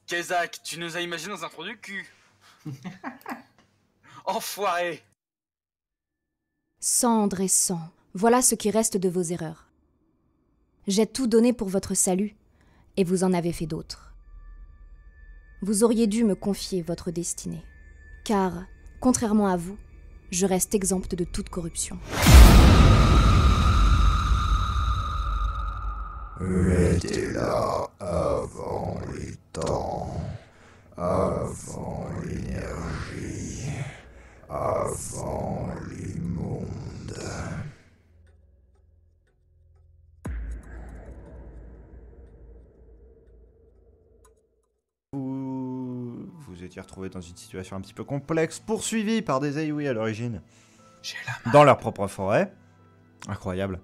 Kezak, tu nous as imaginé dans un trou du cul. Enfoiré. Cendre et sang, voilà ce qui reste de vos erreurs. J'ai tout donné pour votre salut, et vous en avez fait d'autres. Vous auriez dû me confier votre destinée, car, contrairement à vous, je reste exempte de toute corruption. J'étais là avant les temps, avant l'énergie, avant les mondes. Vous étiez retrouvé dans une situation un petit peu complexe, poursuivi par des Aïoui à l'origine, J'ai la main. dans leur propre forêt. Incroyable.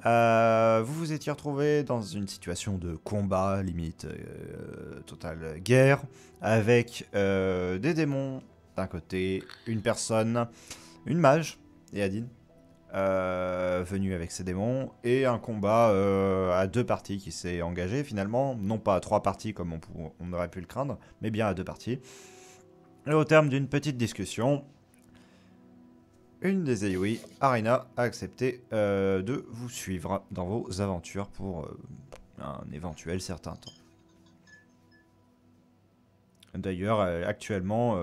Vous vous étiez retrouvé dans une situation de combat, limite totale guerre, avec des démons d'un côté, une personne, une mage, Eadine, venue avec ses démons, et un combat à deux parties qui s'est engagé finalement, non pas à trois parties comme on aurait pu le craindre, mais bien à deux parties. Et au terme d'une petite discussion, une des Aïoui, Arina, a accepté de vous suivre dans vos aventures pour un éventuel certain temps. D'ailleurs, actuellement,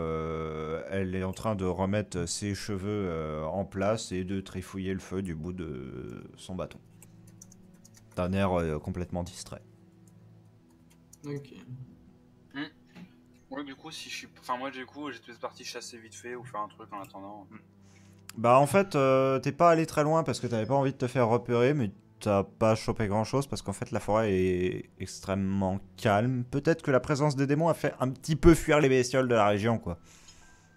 elle est en train de remettre ses cheveux en place et de trifouiller le feu du bout de son bâton. D'un air complètement distrait. Ok. Ouais, du coup, si je suis. Enfin, moi, du coup, j'étais parti chasser vite fait ou faire un truc en attendant. Bah en fait, t'es pas allé très loin parce que t'avais pas envie de te faire repérer, mais t'as pas chopé grand chose parce qu'en fait la forêt est extrêmement calme. Peut-être que la présence des démons a fait un petit peu fuir les bestioles de la région, quoi.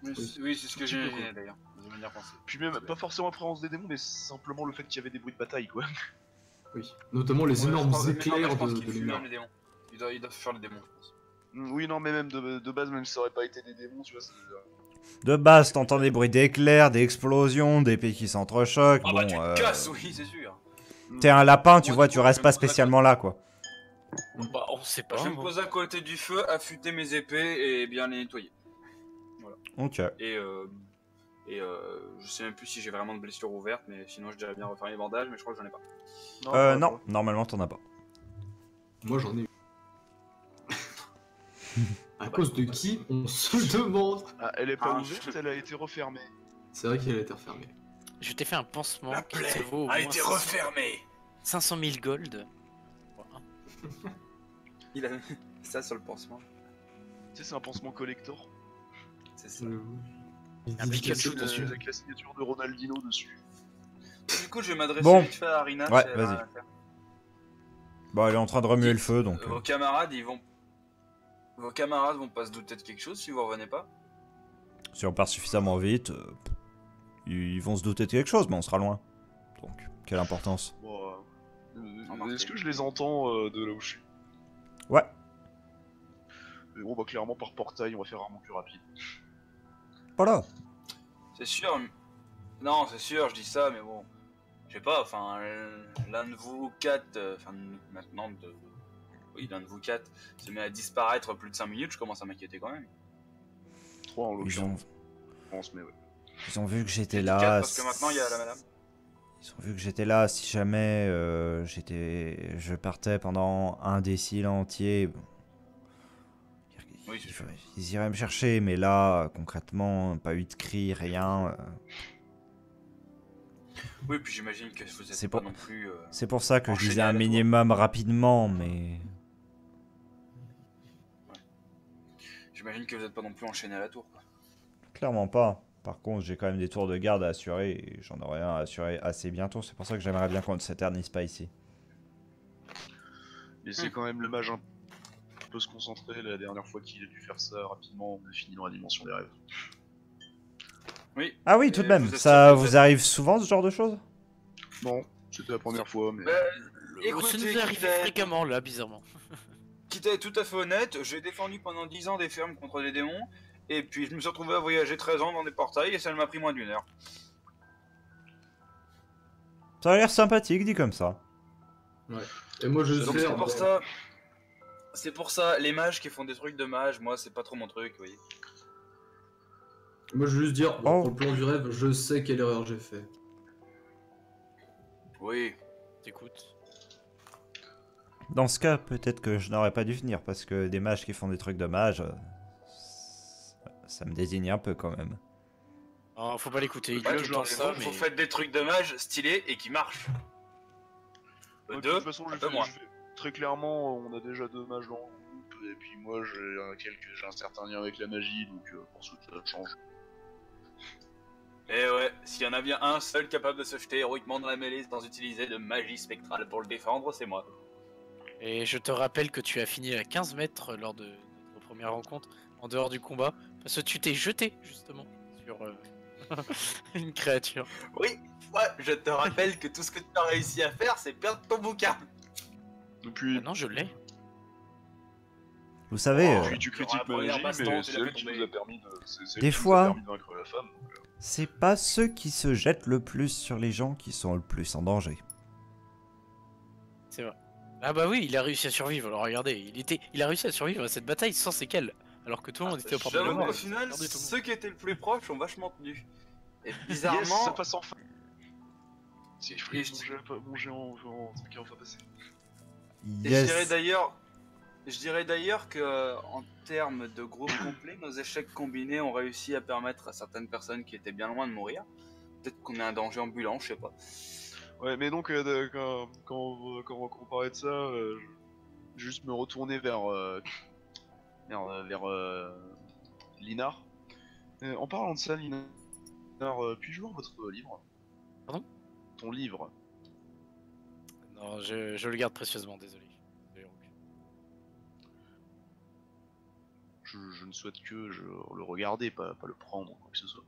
Oui, c'est ce que j'ai imaginé d'ailleurs. Vous avez bien pensé. Puis même, pas forcément la présence des démons, mais simplement le fait qu'il y avait des bruits de bataille, quoi. Oui. Notamment les énormes éclairs je pense de qu'ils fuient lumière. même les démons. Ils doivent fuir les démons, je pense. Oui, non, mais même de base, même si ça aurait pas été des démons, tu vois, De base, t'entends des bruits d'éclairs, d'explosions, d'épées qui s'entrechoquent. Ah Bon, bah, tu te casses, oui, c'est sûr. t'es un lapin, tu Moi, vois, du tu coup, restes je pas me pose à spécialement là, quoi. Bah, on sait pas. Je vais me poser à côté du feu, affûter mes épées et bien les nettoyer. Ok. Et je sais même plus si j'ai vraiment de blessures ouvertes, mais sinon je dirais bien refaire les bandages, mais je crois que j'en ai pas. Non, normalement t'en as pas. Moi j'en ai eu. À cause de qui on se demande. Ah, elle est pas Ah, ouverte, elle a été refermée. C'est vrai qu'elle a été refermée. Je t'ai fait un pansement La qui plaie se vaut au a moins été refermée. 500 000 gold. Voilà. Il a ça sur le pansement. Tu sais, c'est un pansement collector. C'est ça. Un Pikachu dessus. Avec la signature de Ronaldinho dessus. Du coup, je vais m'adresser Bon. vite fait à Arina. Ouais, si elle a vas-y. rien à faire. Bon, elle est en train de remuer le feu, donc... Vos camarades, Vos camarades vont pas se douter de quelque chose si vous revenez pas. Si on part suffisamment vite, ils vont se douter de quelque chose, mais on sera loin. Donc, quelle importance. Bon, Remarquez. est-ce que je les entends de là où je suis? Ouais. Mais bon, bah clairement par portail, on va faire rarement plus rapide. Voilà. C'est sûr. Non, c'est sûr, je dis ça, mais bon. Je sais pas, enfin, l'un de vous quatre, enfin, maintenant, oui, l'un de vous quatre se met à disparaître plus de 5 minutes, je commence à m'inquiéter quand même. 3 en Ils ont, l'occurrence, je pense, mais ouais. ils ont vu que j'étais Quatre, là. parce que maintenant, il y a la madame. Ils ont vu que j'étais là. Si jamais je partais pendant un décile entier, bon, Oui, c'est sûr. ils iraient me chercher. Mais là, concrètement, pas eu de cris, rien. Oui, puis j'imagine que vous C'est êtes pas pour- non plus... C'est pour ça que je Enchaîner disais à un la tour. minimum rapidement, mais... J'imagine que vous êtes pas non plus enchaîné à la tour, quoi. Clairement pas. Par contre, j'ai quand même des tours de garde à assurer et j'en aurai un à assurer assez bientôt. C'est pour ça que j'aimerais bien qu'on ne s'éternise pas ici. Mais c'est quand même le mage un peu se concentrer. La dernière fois qu'il a dû faire ça rapidement, on a fini dans la dimension des rêves. Oui. Ah oui, tout de Et même. vous êtes Ça sûr que vous vous arrive souvent, ce genre de choses? Non, c'était la première fois, mais... Écoutez, Ça nous arrive fréquemment là, bizarrement. Quitte à être tout à fait honnête, j'ai défendu pendant 10 ans des fermes contre des démons, et puis je me suis retrouvé à voyager 13 ans dans des portails, et ça m'a pris moins d'1 heure. Ça a l'air sympathique, dit comme ça. Ouais. Et moi je Donc sais. c'est pour ça... c'est pour ça, les mages qui font des trucs de mages, moi c'est pas trop mon truc, vous voyez. Moi, je veux juste dire, Oh. pour le plan du rêve, je sais quelle erreur j'ai fait. Oui. T'écoutes. Dans ce cas, peut-être que je n'aurais pas dû venir, parce que des mages qui font des trucs de mages, ça me désigne un peu quand même. Oh, faut pas l'écouter, il dit Ouais, tout je le temps leur ça, Faut mais... faire des trucs de mages stylés et qui marchent. Ouais, de Deux, toute façon, un peu moins. très clairement, on a déjà 2 mages dans le groupe, et puis moi j'ai un certain lien avec la magie, donc pour ce ça change. Et ouais, s'il y en a bien un seul capable de se jeter héroïquement dans la mêlée sans utiliser de magie spectrale pour le défendre, c'est moi. Et je te rappelle que tu as fini à 15 mètres lors de notre première rencontre, en dehors du combat, parce que tu t'es jeté, justement, sur une créature. Oui, ouais, je te rappelle que tout ce que tu as réussi à faire, c'est perdre ton bouquin. Et puis, Ah non, je l'ai. Vous savez, Oh, puis tu durant critiques la première ma magie, baston, mais tu c'est l'as elle fait qui tomber. nous a permis de, c'est elle Des qui nous a fois- permis de vaincre la femme. Donc, c'est pas ceux qui se jettent le plus sur les gens qui sont le plus en danger. C'est vrai. Ah bah oui, il a réussi à survivre. Alors regardez, il a réussi à survivre à cette bataille sans séquelles. Alors que tout le monde était au porte de la J'avoue mort. qu'au il a final, perdu tout le monde. ceux qui étaient le plus proches ont vachement tenu. Et yes, bizarrement, ça passe enfin. C'est Et fric, je- mon géant truc qui va passer. et je dirais d'ailleurs que en termes de groupe complet, nos échecs combinés ont réussi à permettre à certaines personnes qui étaient bien loin de mourir. Peut-être qu'on est un danger ambulant, je sais pas. Ouais, mais donc quand on parlait de ça, juste me retourner vers Linar. En parlant de ça, Linar, puis-je voir votre livre? Pardon? Ton livre. Non, je le garde précieusement, désolé. Je ne souhaite que le regarder, pas le prendre ou quoi que ce soit.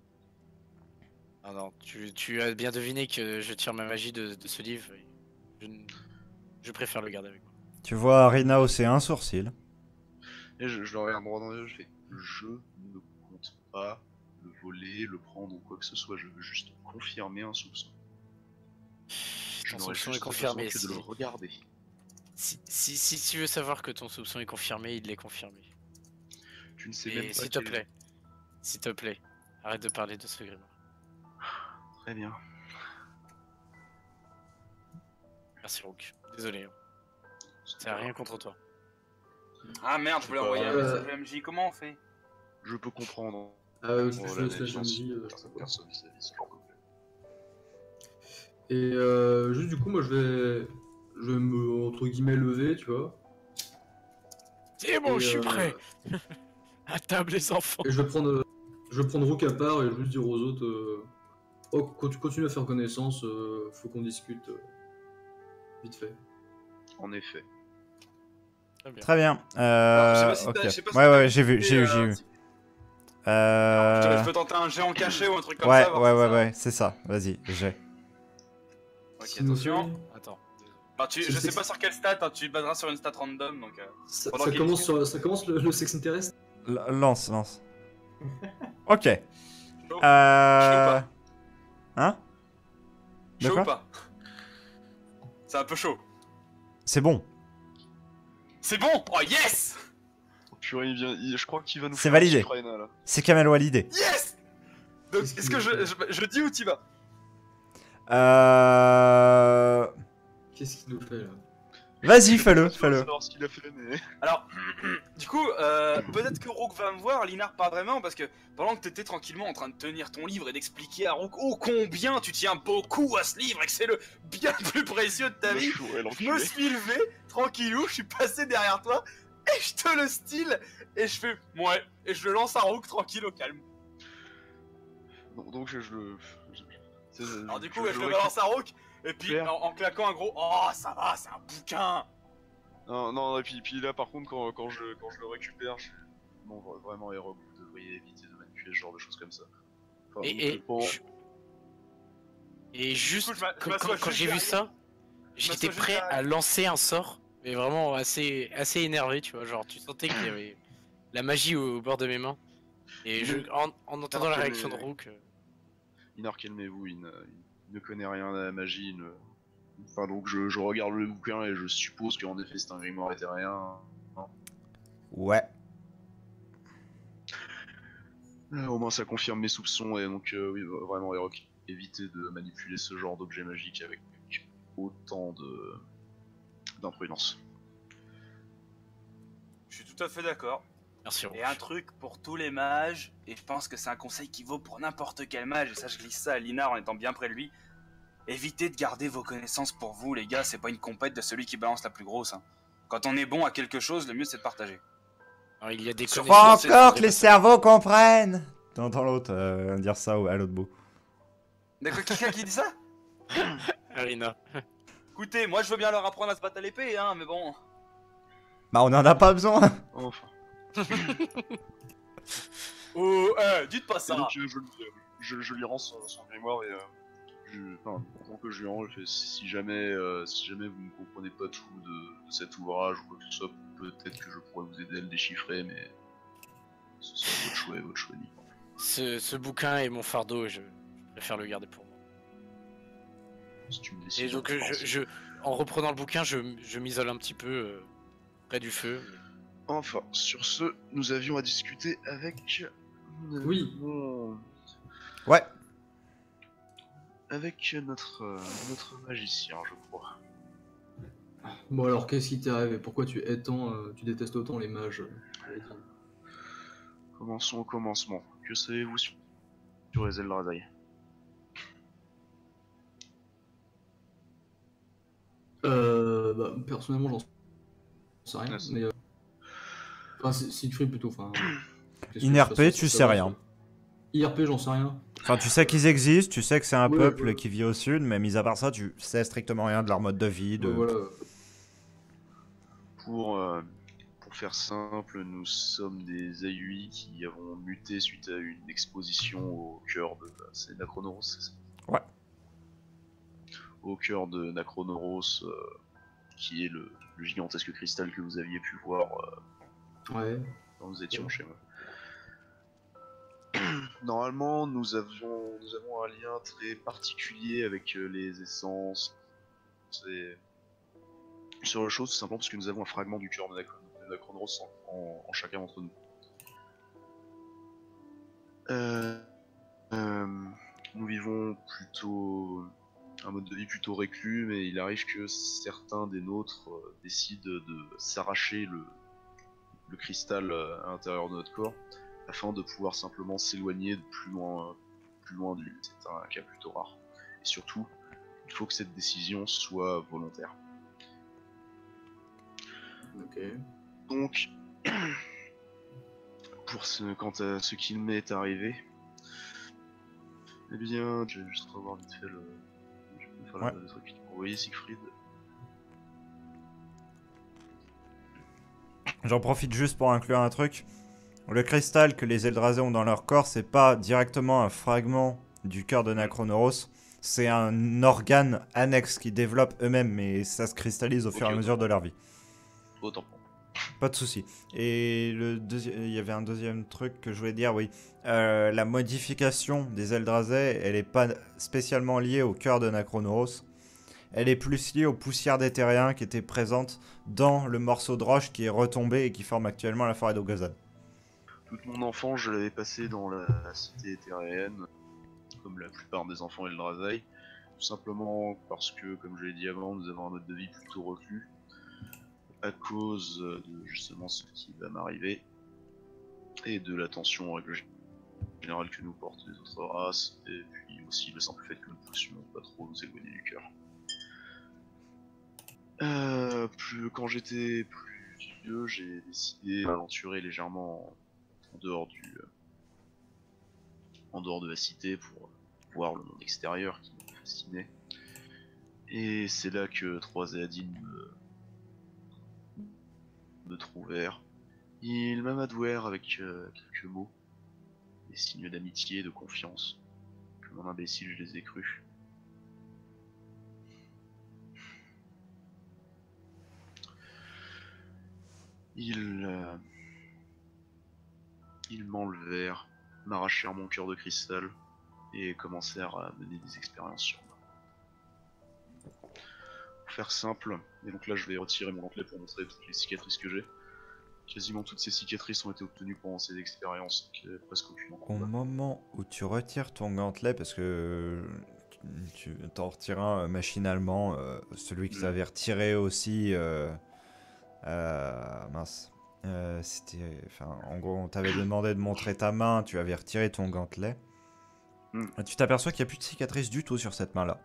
Ah non, tu as bien deviné que je tire ma magie de ce livre. Et je préfère le garder avec moi. Tu vois Arina hausser un sourcil. Et je le regarde droit dans les yeux, je fais je ne compte pas le voler, le prendre ou quoi que ce soit, je veux juste confirmer un soupçon. Je Ton n'aurais soupçon juste est confirmé. besoin que de le regarder. Si tu veux savoir que ton soupçon est confirmé, il l'est confirmé. Tu ne sais même Et pas s'il te quel- plaît, s'il te plaît, arrête de parler de ce grimoire. Très bien. Merci Rook. Désolé. C'est rien contre toi. Ah merde, je voulais C'est envoyer un pas- message à MJ, comment on fait? Je peux comprendre. Si Oh, tu la veux le slash naissance, MJ, personne vis-à-vis, c'est genre complet. Et juste du coup, moi je vais me, entre guillemets, lever, tu vois. C'est bon, Et, je suis prêt. À table les enfants. Et je vais prendre Rook à part et juste dire aux autres, oh, quand tu continues à faire connaissance, faut qu'on discute vite fait. En effet. Très bien. Très bien. Alors, je sais pas si Ok. t'as- je sais pas si Ouais, t'as ouais, j'ai vu, écouté, j'ai vu. Je peux tenter un jet en cachet ou un truc comme Ouais, ça. voir ouais, si ouais, ça- ouais, c'est ça. Vas-y, j'ai. Ok, S'il nous attention. fait- Attends. Alors, C'est je sais sexe- pas sur quelle stat, hein, tu te baseras sur une stat random donc. Ça, Pendant ça qu'il commence trouve. ça commence le sex interest. Lance, lance. Ok. Chaud, Hein? De chaud quoi ou pas? C'est un peu chaud. C'est bon. C'est bon! Oh yes! Purée, je crois qu'il va nous C'est faire validé. un Supraina, là. C'est Kamel Walidé. Yes! Donc, est-ce que je dis où tu vas? Qu'est-ce qu'il nous fait là? Vas-y, Je fais-le, sais pas fais-le. savoir ce qu'il a fait, mais... Alors, du coup, peut-être que Rook va me voir, Linar pas vraiment, parce que pendant que t'étais tranquillement en train de tenir ton livre et d'expliquer à Rook oh combien tu tiens beaucoup à ce livre et que c'est le bien plus précieux de ta vie, Chaud, ouais, je l'enculé. me suis levé, tranquillou, je suis passé derrière toi, et je te le style, et je fais ouais, et je le lance à Rook tranquille au calme. Donc je le... Alors du coup, ouais, je le balance à Rook, et puis Claire. en claquant un gros oh ça va, c'est un bouquin. Non, et puis là, par contre, quand je le récupère, non, vraiment, Hero, vous devriez éviter de manipuler ce genre de choses comme ça. Enfin, Et bon, juste, Du coup, je quand, m'assois quand juste j'ai vu derrière. ça, j'étais m'assois prêt juste à derrière. lancer un sort, mais vraiment assez énervé, tu vois. Genre, tu sentais qu'il y avait la magie au bord de mes mains. Et en entendant la quel réaction de est- Rook, Inar, calmez-vous, il ne connaît rien à la magie, Enfin, donc je regarde le bouquin et je suppose qu'en effet c'est un grimoire éthérien. Ouais. Au moins ça confirme mes soupçons et donc oui vraiment Héroc, évitez de manipuler ce genre d'objet magique avec autant d'imprudence. Je suis tout à fait d'accord. Merci. Et un truc pour tous les mages, et je pense que c'est un conseil qui vaut pour n'importe quel mage, et ça je glisse ça à Linard en étant bien près de lui. Évitez de garder vos connaissances pour vous les gars, c'est pas une compète de celui qui balance la plus grosse. Hein. Quand on est bon à quelque chose, le mieux c'est de partager. Alors, il y a des Sur- Faut connaissances. encore que les cerveaux comprennent. T'entends l'autre dire ça à l'autre bout. D'accord, quelqu'un qui dit ça? Arina. Écoutez, moi je veux bien leur apprendre à se battre à l'épée, hein, mais bon... Bah on en a pas besoin. Enfin. Oh, dites pas Et ça. donc je lui rends son grimoire et en tant que je lui rends, je fais, si jamais vous ne comprenez pas tout de cet ouvrage ou quoi que ce soit, peut-être que je pourrais vous aider à le déchiffrer, mais ce sera votre choix et votre choix libre. Ce bouquin est mon fardeau et je préfère le garder pour moi. Si tu me décides. Et donc, en reprenant le bouquin, je m'isole un petit peu près du feu. Enfin, sur ce, nous avions à discuter avec. Oui. Ouais. Avec notre magicien, je crois. Bon alors, qu'est-ce qui t'est arrivé? Pourquoi tu détestes autant les mages? Commençons au commencement. Que savez-vous sur les Eldrazi? Bah, personnellement, j'en sais rien, Yes. mais... Enfin, Siegfried plutôt, enfin... qu'est-ce que INRP, je fasse, tu sais savoir, rien. IRP, j'en sais rien. Enfin, tu sais qu'ils existent, tu sais que c'est un Ouais, peuple ouais. qui vit au sud, mais mis à part ça, tu sais strictement rien de leur mode de vie. De... Voilà. Pour faire simple, nous sommes des Ahui qui avons muté suite à une exposition au cœur de... C'est Nacronoros, c'est ça? Ouais. Au cœur de Nacronoros, qui est le gigantesque cristal que vous aviez pu voir Ouais. quand nous étions chez moi. Normalement, nous avons un lien très particulier avec les essences et sur la chose, tout simplement parce que nous avons un fragment du cœur de Nacronoros en chacun d'entre nous. Nous vivons plutôt un mode de vie plutôt reclus, mais il arrive que certains des nôtres décident de s'arracher le cristal à l'intérieur de notre corps afin de pouvoir simplement s'éloigner de plus loin de lui. C'est un cas plutôt rare. Et surtout, il faut que cette décision soit volontaire. Ok. Donc, quant à ce qu'il m'est arrivé, eh bien, je vais juste revoir vite fait le truc qu'il m'a envoyé, Siegfried. J'en profite juste pour inclure un truc. Le cristal que les Eldrazi ont dans leur corps, c'est pas directement un fragment du cœur de Nacronoros, c'est un organe annexe qu'ils développent eux-mêmes, mais ça se cristallise au fur et à mesure de leur vie. Autant pour moi. Pas de souci. Et il y avait un deuxième truc que je voulais dire, oui. La modification des Eldrazi, elle est pas spécialement liée au cœur de Nacronoros. Elle est plus liée aux poussières d'éthériens qui étaient présentes dans le morceau de roche qui est retombé et qui forme actuellement la forêt d'Ogazad. Toute mon enfance, je l'avais passé dans la cité éthérienne, comme la plupart des enfants Eldrazi, tout simplement parce que, comme je l'ai dit avant, nous avons un mode de vie plutôt reclus, à cause de justement ce qui va m'arriver, et de l'attention en règle générale que nous portent les autres races, et puis aussi le simple fait que nous ne puissions pas trop nous éloigner du cœur. Quand j'étais plus vieux, j'ai décidé de m'aventurer légèrement en dehors de la cité pour voir le monde extérieur qui me fascinait. Et c'est là que 3 Eadin me trouvèrent. Ils m'amadouèrent avec quelques mots, des signes d'amitié et de confiance. Comme un imbécile, je les ai crus. Ils m'enlevèrent, m'arrachèrent mon cœur de cristal et commencèrent à mener des expériences sur moi. Pour faire simple, et donc là je vais retirer mon gantelet pour montrer toutes les cicatrices que j'ai. quasiment toutes ces cicatrices ont été obtenues pendant ces expériences, donc presque aucune en Au combat. moment où tu retires ton gantelet, parce que tu t'en retires un machinalement, celui que tu avais retiré aussi, mince, c'était, enfin, en gros, on t'avait demandé de montrer ta main, tu avais retiré ton gantelet. Tu t'aperçois qu'il n'y a plus de cicatrice du tout sur cette main-là,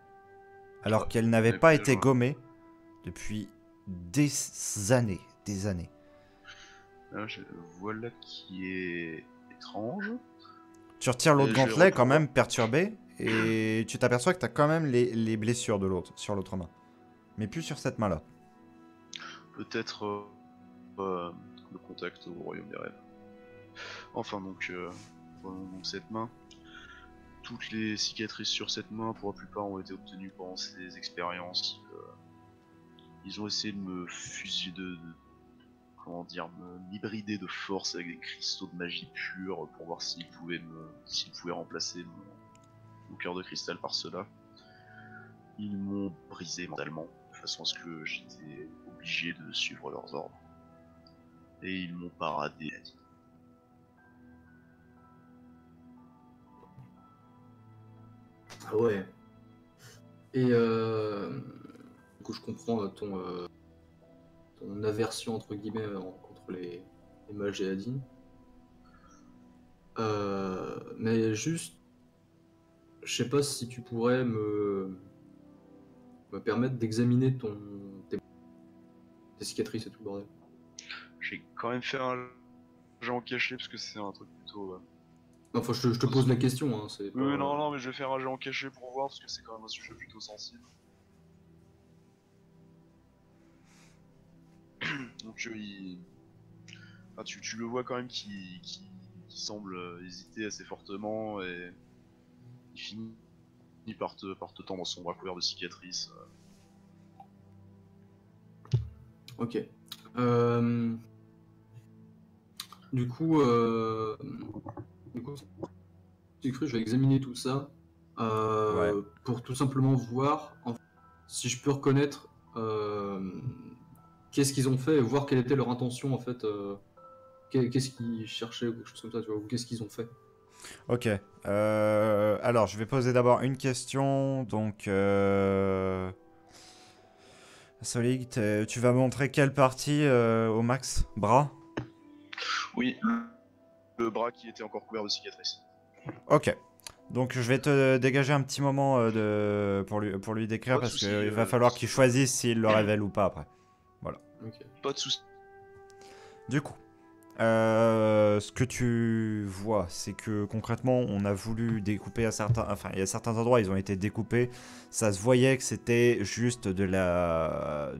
alors Ah, qu'elle n'avait eh pas bien, été je- gommée depuis des années, des années. Voilà qui est étrange. Tu retires l'autre Et je vais gantelet quand reprendre. même perturbé, et tu t'aperçois que tu as quand même les blessures de l'autre, sur l'autre main. Mais plus sur cette main-là. Peut-être le contact au royaume des rêves. Enfin voilà, donc cette main. Toutes les cicatrices sur cette main, pour la plupart, ont été obtenues pendant ces expériences. Ils ont essayé de me fusiller comment dire, m'hybrider de force avec des cristaux de magie pure pour voir s'ils pouvaient remplacer mon cœur de cristal par cela. Ils m'ont brisé mentalement, de façon à ce que j'étais obligé de suivre leurs ordres. Et ils m'ont paradé. Ah ouais. Et du coup, je comprends ton aversion entre guillemets contre les mages et Adine. Mais juste, je sais pas si tu pourrais me permettre d'examiner tes cicatrices et tout le bordel. J'ai quand même fait un jeu en caché parce que c'est un truc plutôt. Enfin, je te pose la question, hein, c'est pas... Oui, non, mais je vais faire un jeu en caché pour voir parce que c'est quand même un sujet plutôt sensible. Donc tu le vois quand même qui semble hésiter assez fortement et il finit par te tendre son bras couvert de cicatrices. Ok. Du coup, j'ai cru, je vais examiner tout ça pour tout simplement voir si je peux reconnaître qu'est-ce qu'ils ont fait et voir quelle était leur intention en fait. Qu'est-ce qu'ils cherchaient ou quelque chose comme ça, tu vois, ou qu'est-ce qu'ils ont fait. Ok. Alors, je vais poser d'abord une question. Donc, Solig, tu vas montrer quelle partie au max? Bras? Oui, le bras qui était encore couvert de cicatrices. Ok. Donc, je vais te dégager un petit moment pour lui décrire Pas de parce souci, qu'il va falloir qu'il choisisse s'il le révèle ou pas après. Voilà. Ok. Pas de soucis. Du coup, ce que tu vois, c'est que concrètement, on a voulu découper enfin, il y a certains endroits, ils ont été découpés. Ça se voyait que c'était juste de la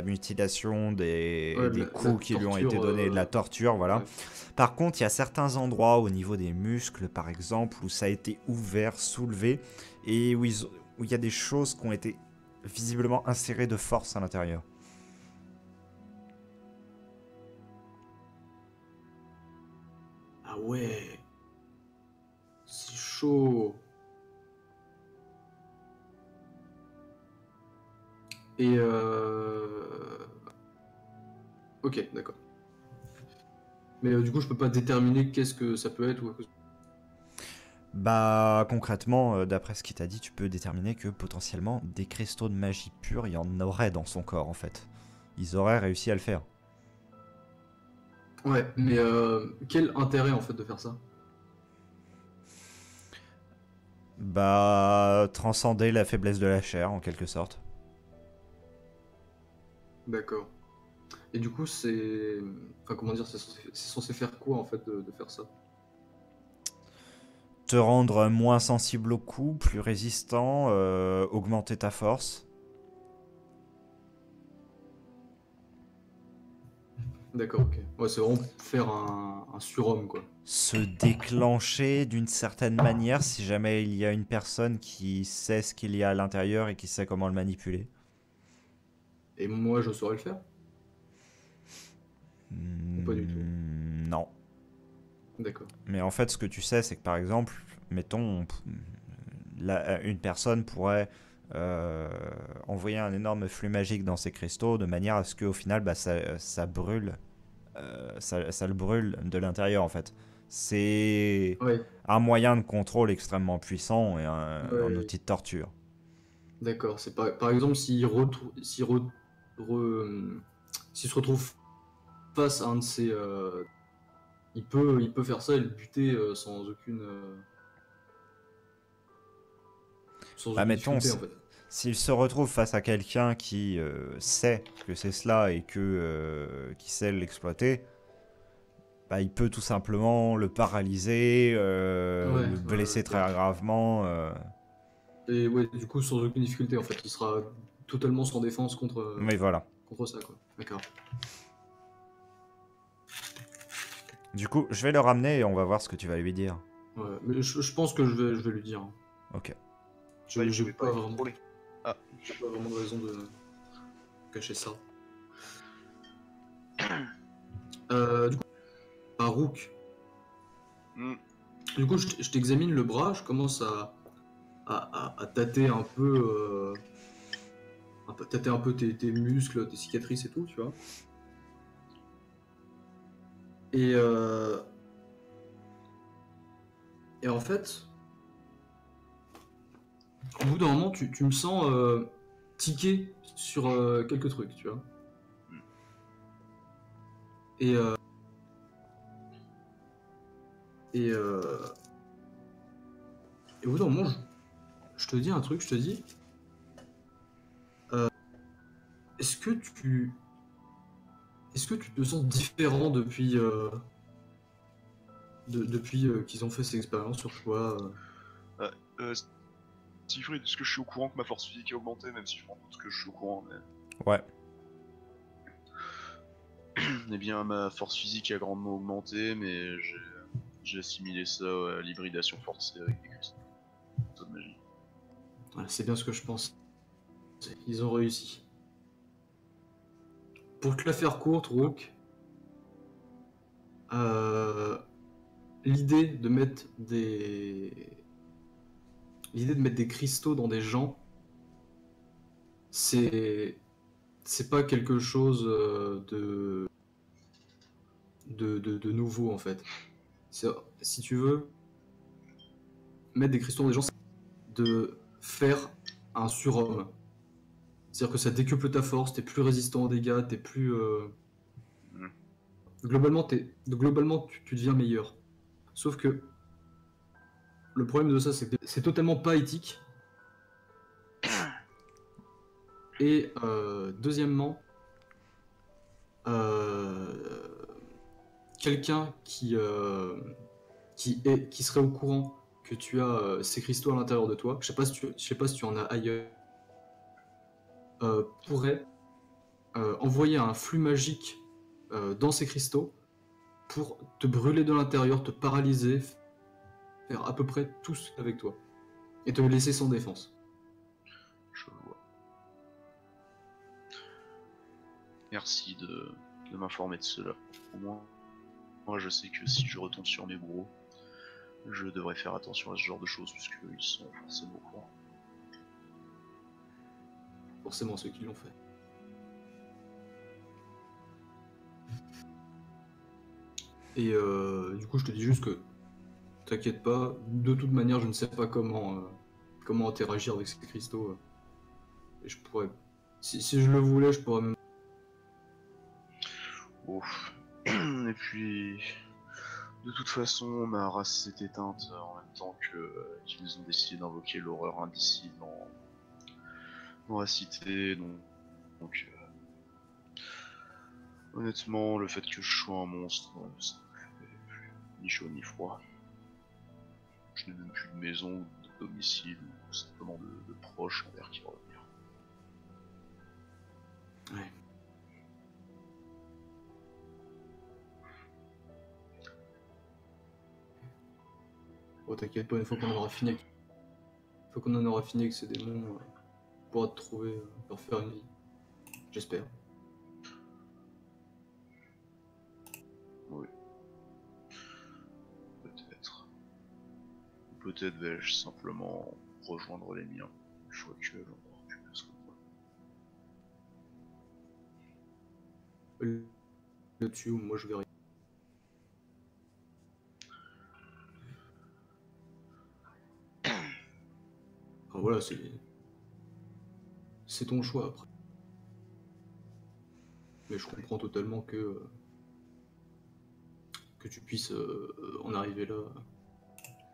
mutilation, des Ouais, coups qui lui ont été torture, donnés, de la torture, voilà. ouais. Par contre, il y a certains endroits au niveau des muscles, par exemple, où ça a été ouvert, soulevé, et où il y a des choses qui ont été visiblement insérées de force à l'intérieur. Ah ouais. C'est chaud. Et ok, d'accord. Mais du coup, je peux pas déterminer qu'est-ce que ça peut être ou à cause... Bah concrètement, d'après ce qu'il t'a dit, tu peux déterminer que potentiellement des cristaux de magie pure, il y en aurait dans son corps en fait. Ils auraient réussi à le faire. Ouais, mais quel intérêt en fait de faire ça? Bah transcender la faiblesse de la chair en quelque sorte. D'accord. Et du coup, c'est... Enfin, comment dire, c'est censé faire quoi en fait de faire ça? Te rendre moins sensible aux coups, plus résistant, augmenter ta force. D'accord, ok. Ouais, c'est vraiment faire un surhomme, quoi. Se déclencher d'une certaine manière si jamais il y a une personne qui sait ce qu'il y a à l'intérieur et qui sait comment le manipuler. Et moi, je saurais le faire? Ou pas du tout? Non. D'accord. Mais en fait, ce que tu sais, c'est que par exemple, mettons, une personne pourrait envoyer un énorme flux magique dans ses cristaux de manière à ce qu'au final, bah, ça brûle ça le brûle de l'intérieur en fait. C'est Ouais, un moyen de contrôle extrêmement puissant et ouais, un outil de torture. d'accord. C'est pas... Par exemple, s'il se retrouve face à un de ces... il peut faire ça et le buter sans Bah, aucune mettons, difficulté, en fait. s'il se retrouve face à quelqu'un qui sait que c'est cela et qui sait l'exploiter, bah, il peut tout simplement le paralyser, Ouais, le blesser très d'accord. gravement. Et ouais, du coup, sans aucune difficulté, en fait. Il sera totalement sans défense Mais voilà. contre ça, quoi. D'accord. Du coup, je vais le ramener et on va voir ce que tu vas lui dire. Ouais, mais je pense que je vais lui dire, hein. Ok. Bah, il J'ai pouvait pas pas être vraiment, contrôlé. Ah, j'ai pas vraiment de raison de cacher ça. Du coup, Rook. hmm, Du coup, je t'examine le bras, je commence à tâter un peu, tâter un peu tes muscles, tes cicatrices et tout, tu vois. Et, euh, et en fait, au bout d'un moment, tu me sens tiquer sur quelques trucs, tu vois. Et, euh, et, euh, et au bout d'un moment, je te dis un truc, je te dis, est-ce que tu, est-ce que tu te sens différent depuis qu'ils ont fait cette expérience sur toi ah, Siegfried, est-ce que je suis au courant que ma force physique a augmenté, même si je me rends compte que je suis au courant, mais... Ouais. Eh bien, ma force physique a grandement augmenté, mais j'ai assimilé ça à l'hybridation forcée avec des cristaux de magie. Voilà, c'est bien ce que je pense. Ils ont réussi. Pour te la faire courte, Rook, euh, l'idée de mettre des cristaux dans des gens, c'est pas quelque chose de nouveau en fait. Si tu veux mettre des cristaux dans des gens, c'est de faire un surhomme. C'est-à-dire que ça décuple ta force, t'es plus résistant aux dégâts, t'es plus Hmm. globalement tu deviens meilleur. Sauf que le problème de ça, c'est que c'est totalement pas éthique. Et deuxièmement, euh, quelqu'un qui serait au courant que tu as ces cristaux à l'intérieur de toi, je sais pas si tu en as ailleurs, pourrait envoyer un flux magique dans ces cristaux pour te brûler de l'intérieur, te paralyser, faire à peu près tout avec toi et te laisser sans défense. Je vois. Merci de m'informer de cela. Au moins, moi je sais que si je retombe sur mes bourreaux, je devrais faire attention à ce genre de choses, puisqu'ils sont forcément au courant. Forcément ceux qui l'ont fait. Et du coup, je te dis juste que t'inquiète pas, de toute manière, je ne sais pas comment interagir avec ces cristaux. Et je pourrais, si je le voulais, je pourrais même. Ouf. Et puis, de toute façon, ma race s'est éteinte en même temps qu'ils ont décidé d'invoquer l'horreur indicible dans la cité. Donc, honnêtement, le fait que je sois un monstre, ça me fait ni chaud ni froid. Je n'ai même plus de maison, ou de domicile, ou simplement de proches envers qui revenir. Ouais. Oh, t'inquiète pas, une fois qu'on en aura fini avec ces démons, on pourra te trouver, leur faire une vie. J'espère. Oui. Peut-être. Ou peut-être vais-je simplement rejoindre les miens, une fois que l'on aura pu se revoir. là-dessus, moi je verrai. Enfin, voilà, c'est ton choix après. Mais je comprends totalement que tu puisses en arriver là.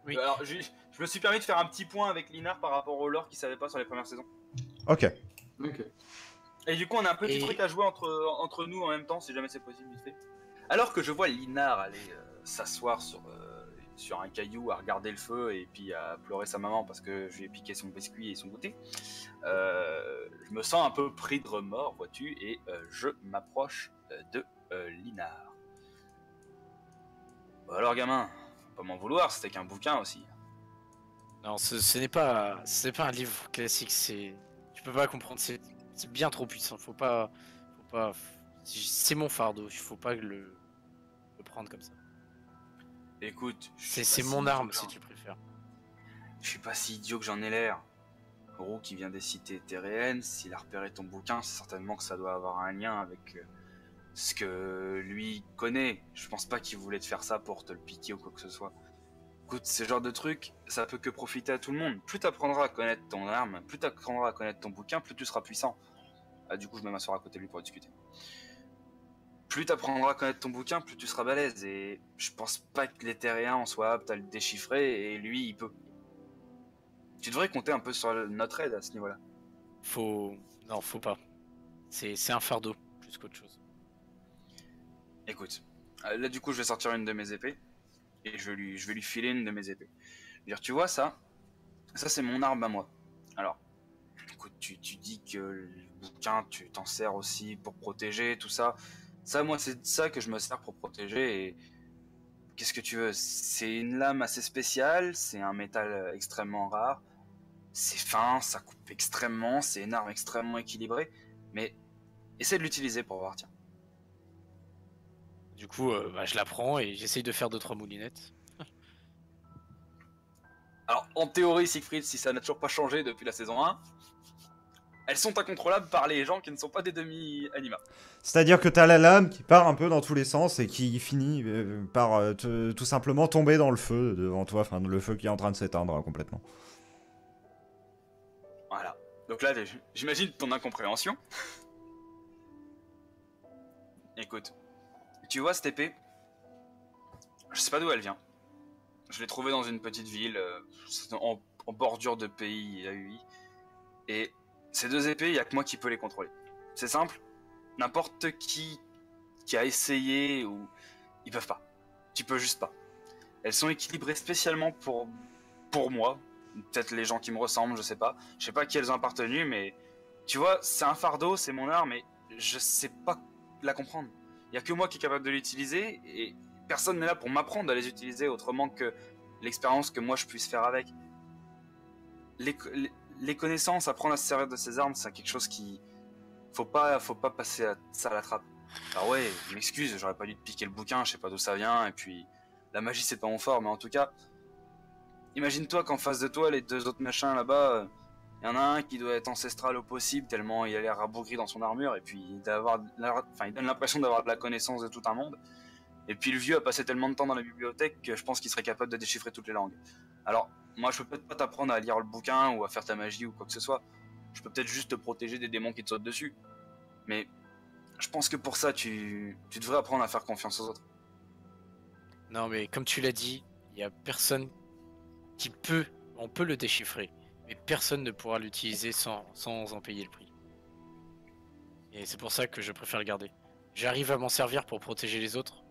Oui. Alors, je me suis permis de faire un petit point avec Linar par rapport au lore qu'il savait pas sur les premières saisons. Ok. Ok. Et du coup, on a un petit Et- truc à jouer entre nous en même temps, si jamais c'est possible, vite fait. Alors que je vois Linar aller s'asseoir sur un caillou à regarder le feu et puis à pleurer sa maman parce que je lui ai piqué son biscuit et son goûter, je me sens un peu pris de remords, vois-tu, et je m'approche de Linar. Bon, alors, gamin, faut pas m'en vouloir, c'était qu'un bouquin aussi. Non, ce n'est pas un livre classique. Tu peux pas comprendre. C'est bien trop puissant. Faut pas. C'est mon fardeau. Il faut pas le prendre comme ça. Écoute, C'est mon arme si tu préfères. Je suis pas si idiot que j'en ai l'air. Roux qui vient des cités terréennes, s'il a repéré ton bouquin, c'est certainement que ça doit avoir un lien avec ce que lui connaît. Je pense pas qu'il voulait te faire ça pour te le piquer ou quoi que ce soit. Écoute, ce genre de truc, ça peut que profiter à tout le monde. Plus t'apprendras à connaître ton arme, plus t'apprendras à connaître ton bouquin, plus tu seras puissant. Ah, du coup, je vais m'asseoir à côté de lui pour discuter. Plus t'apprendras à connaître ton bouquin, plus tu seras balèze. Et je pense pas que les terriens en soient aptes à le déchiffrer, et lui, il peut. Tu devrais compter un peu sur notre aide à ce niveau-là. Non, faut pas. C'est un fardeau plus qu'autre chose. Écoute, là du coup, je vais sortir une de mes épées, et je vais lui filer une de mes épées. Je veux dire, tu vois ça c'est mon arme à moi. Alors, écoute, tu dis que le bouquin, tu t'en sers aussi pour protéger, tout ça. Ça, moi, c'est de ça que je me sers pour protéger, et qu'est-ce que tu veux? C'est une lame assez spéciale, c'est un métal extrêmement rare, c'est fin, ça coupe extrêmement, c'est une arme extrêmement équilibrée, mais essaie de l'utiliser pour voir, tiens. Du coup, je la prends et j'essaye de faire 2-3 moulinettes. Alors, en théorie, Siegfried, si ça n'a toujours pas changé depuis la saison 1, elles sont incontrôlables par les gens qui ne sont pas des demi-animaux. C'est-à-dire que t'as la lame qui part un peu dans tous les sens et qui finit par tout simplement tomber dans le feu devant toi, enfin le feu qui est en train de s'éteindre complètement. Voilà. Donc là, j'imagine ton incompréhension. Écoute, tu vois cette épée? Je sais pas d'où elle vient. Je l'ai trouvée dans une petite ville, en bordure de pays AUI. Et ces deux épées, il y a que moi qui peux les contrôler. C'est simple, n'importe qui a essayé ou ils peuvent pas. Tu peux juste pas. Elles sont équilibrées spécialement pour moi. Peut-être les gens qui me ressemblent, je sais pas. Je sais pas à qui elles ont appartenu, mais tu vois, c'est un fardeau, c'est mon arme, et je sais pas la comprendre. Il y a que moi qui est capable de l'utiliser, et personne n'est là pour m'apprendre à les utiliser autrement que l'expérience que moi je puisse faire avec. Les connaissances, apprendre à se servir de ces armes, c'est quelque chose qui... Faut pas passer ça à la trappe. Alors ouais, je m'excuse, j'aurais pas dû te piquer le bouquin, je sais pas d'où ça vient, et puis... La magie c'est pas mon fort, mais en tout cas... Imagine-toi qu'en face de toi, les deux autres machins là-bas... Il y en a un qui doit être ancestral au possible, tellement il a l'air rabougri dans son armure, et puis il donne l'impression d'avoir de la connaissance de tout un monde. Et puis le vieux a passé tellement de temps dans la bibliothèque que je pense qu'il serait capable de déchiffrer toutes les langues. Alors, moi je peux peut-être pas t'apprendre à lire le bouquin ou à faire ta magie ou quoi que ce soit. Je peux peut-être juste te protéger des démons qui te sautent dessus. Mais je pense que pour ça, tu devrais apprendre à faire confiance aux autres. Non, mais comme tu l'as dit, il y a personne qui peut. On peut le déchiffrer, mais personne ne pourra l'utiliser sans en payer le prix. Et c'est pour ça que je préfère le garder. J'arrive à m'en servir pour protéger les autres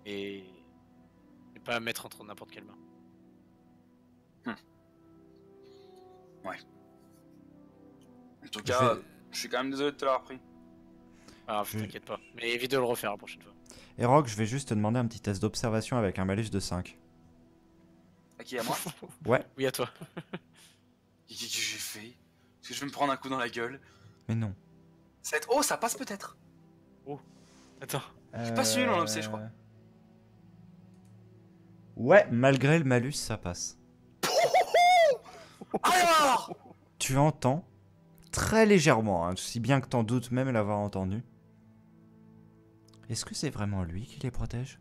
et pas à mettre entre n'importe quelle main. Ouais. En tout cas, je suis quand même désolé de te l'avoir pris. Ah, t'inquiète pas. Mais évite de le refaire la prochaine fois. Et Rock, je vais juste te demander un petit test d'observation avec un malus de 5. À qui, à moi? Ouais. Oui, à toi. Qu'est-ce que j'ai fait? Est-ce que je vais me prendre un coup dans la gueule? Mais non. Oh, ça passe peut-être. Attends. Je suis pas sûr, on sait, je crois. Ouais, malgré le malus, ça passe. Alors! Tu entends très légèrement, hein, si bien que t'en doutes même l'avoir entendu, Est-ce que c'est vraiment lui qui les protège?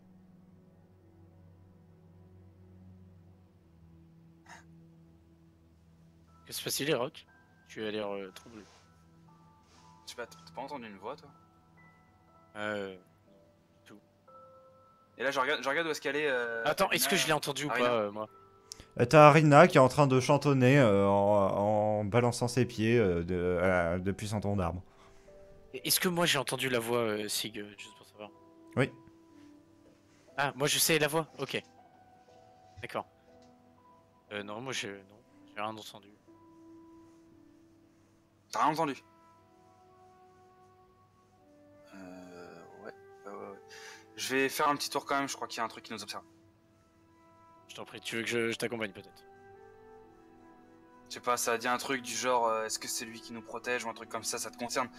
Qu'est-ce qui se passe, Rock? Tu as l'air troublé. Je sais pas, t'as pas entendu une voix toi? Et là je regarde où est-ce qu'elle est. Attends, est-ce que je l'ai entendu ou Arina. pas, moi? T'as Arina qui est en train de chantonner en balançant ses pieds depuis son tronc d'arbre. Est-ce que moi j'ai entendu la voix, Sig, juste pour savoir? Oui. Ah, moi je sais la voix, ok. D'accord. Non, moi j'ai rien entendu. T'as rien entendu? Ouais. Je vais faire un petit tour quand même, je crois qu'il y a un truc qui nous observe. Je t'en prie, tu veux que je t'accompagne peut-être? Je sais pas, ça a dit un truc du genre est-ce que c'est lui qui nous protège ou un truc comme ça te concerne?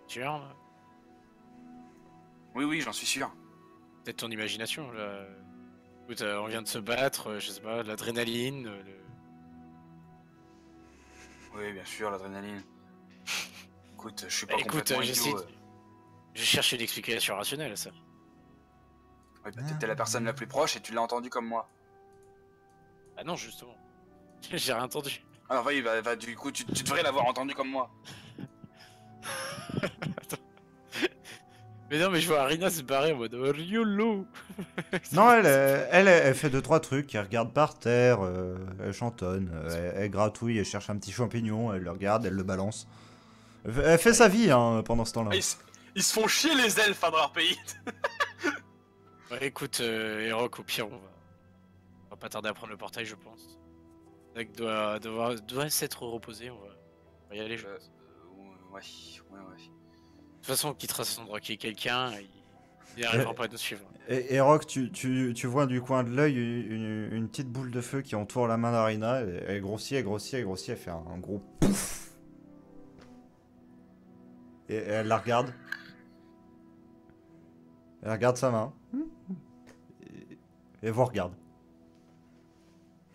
Tueur là? Oui, j'en suis sûr. Peut-être ton imagination là. Écoute, on vient de se battre, je sais pas, de l'adrénaline, Oui, bien sûr, l'adrénaline. Écoute, je suis pas Écoute, complètement idiot. je cherche une explication rationnelle à ça. Ouais, peut-être t'es la personne la plus proche et tu l'as entendu comme moi. Ah non, justement. J'ai rien entendu. Alors oui, bah du coup, tu devrais l'avoir entendu comme moi. Attends. Mais non, mais je vois Arina se barrer en mode oh, YOLO. Non, elle fait 2-3 trucs, elle regarde par terre, elle chantonne, elle gratouille, elle cherche un petit champignon, elle le regarde, elle le balance. Elle fait sa vie hein, pendant ce temps-là. Ils se font chier les elfes dans leur pays. Ouais, écoute, Erok, au pire, on va pas tarder à prendre le portail, je pense. Le mec doit s'être reposé, on va y aller, je pense. Ouais. De toute façon, on quittera cet endroit qui est quelqu'un, il n'arrivera pas à nous suivre. Et Rock, tu vois du coin de l'œil une petite boule de feu qui entoure la main d'Arina. Elle grossit, elle fait un gros pouf. Et elle la regarde. Elle regarde sa main. Et vous regarde.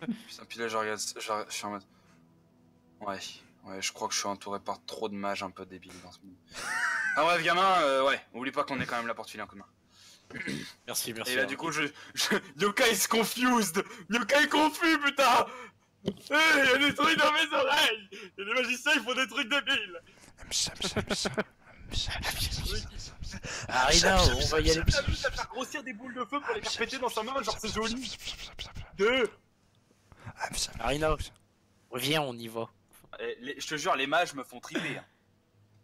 Putain, puis là, je suis en mode... Ouais, je crois que je suis entouré par trop de mages un peu débiles dans ce monde. Ah bref, gamin, ouais, oublie pas qu'on est quand même là pour te filer un coup de main. Merci. Et là, du coup, Yokai is confused. Yokai est confus, putain. Il y a des trucs dans mes oreilles. Et les magiciens, ils font des trucs débiles. Arina, on va y aller. Ça faire grossir des boules de feu pour les faire péter dans sa main, genre c'est joli. Arina, reviens, on y va. Je te jure, les mages me font triper.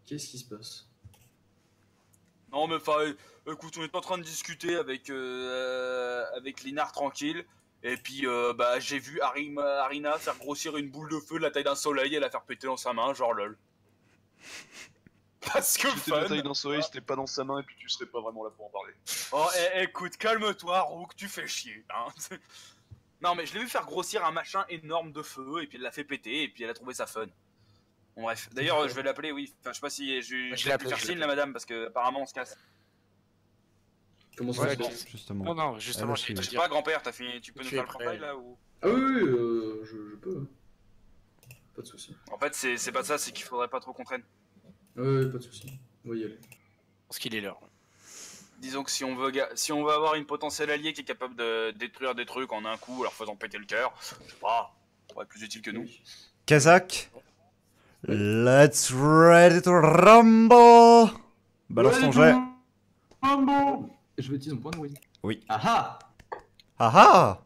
Qu'est-ce qui se passe? Non mais enfin, écoute, on est en train de discuter avec Linar tranquille. Et puis bah j'ai vu Arina faire grossir une boule de feu de la taille d'un soleil et la faire péter dans sa main, genre lol. Parce que Si c'était la taille d'un soleil, c'était pas dans sa main et puis tu serais pas vraiment là pour en parler. Oh écoute, calme-toi Rook, tu fais chier. Hein. Non mais je l'ai vu faire grossir un machin énorme de feu et puis elle l'a fait péter et puis elle a trouvé ça fun. Bon bref, d'ailleurs je vais l'appeler, oui. Enfin je sais pas si je vais plus faire signe la madame parce que apparemment on se casse. Comment ça Ouais, se passe? Justement. Non, justement, Elle a je Je sais pas grand-père, tu peux nous Tu faire es le prêt. portail là ou... Ah oui, je peux. Pas de soucis. En fait c'est pas ça, c'est qu'il faudrait pas trop qu'on traîne. Ouais, pas de soucis. On va y aller. pense qu'il est l'heure. Disons que si on veut avoir une potentielle alliée qui est capable de détruire des trucs en un coup en leur faisant péter le cœur, je sais pas, ça pourrait être plus utile que nous. Kazakh, let's ready to rumble. Balance ton jet. Je vais utiliser mon point de win. Oui. Ah Ah ah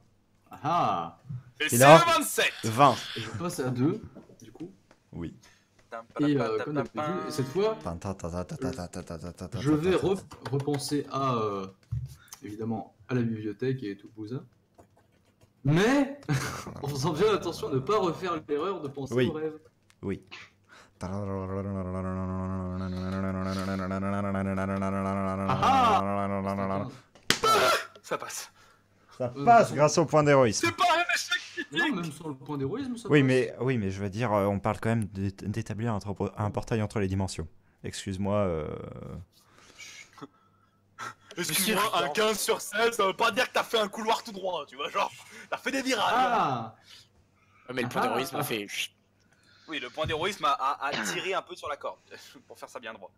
Ah Et Et c'est là- le 27. 20. Et je passe à 2, du coup. Oui. Et comme d'habitude, cette fois, je vais repenser à, évidemment, à la bibliothèque et tout ça. Mais, en faisant bien attention de ne pas refaire l'erreur de penser Oui. au rêve. Oui. Ça passe. Ça passe grâce au point d'héroïsme. C'est pas un échec Non, critique. même sans le point d'héroïsme, ça Oui, passe. mais je veux dire, on parle quand même d'établir un portail entre les dimensions. Excuse-moi. Excuse-moi, un 15 sur 16, ça veut pas dire que t'as fait un couloir tout droit, tu vois, genre, t'as fait des virages. Ah Ouais, mais le point d'héroïsme a fait. Oui, le point d'héroïsme a tiré un peu sur la corde, pour faire ça bien droit.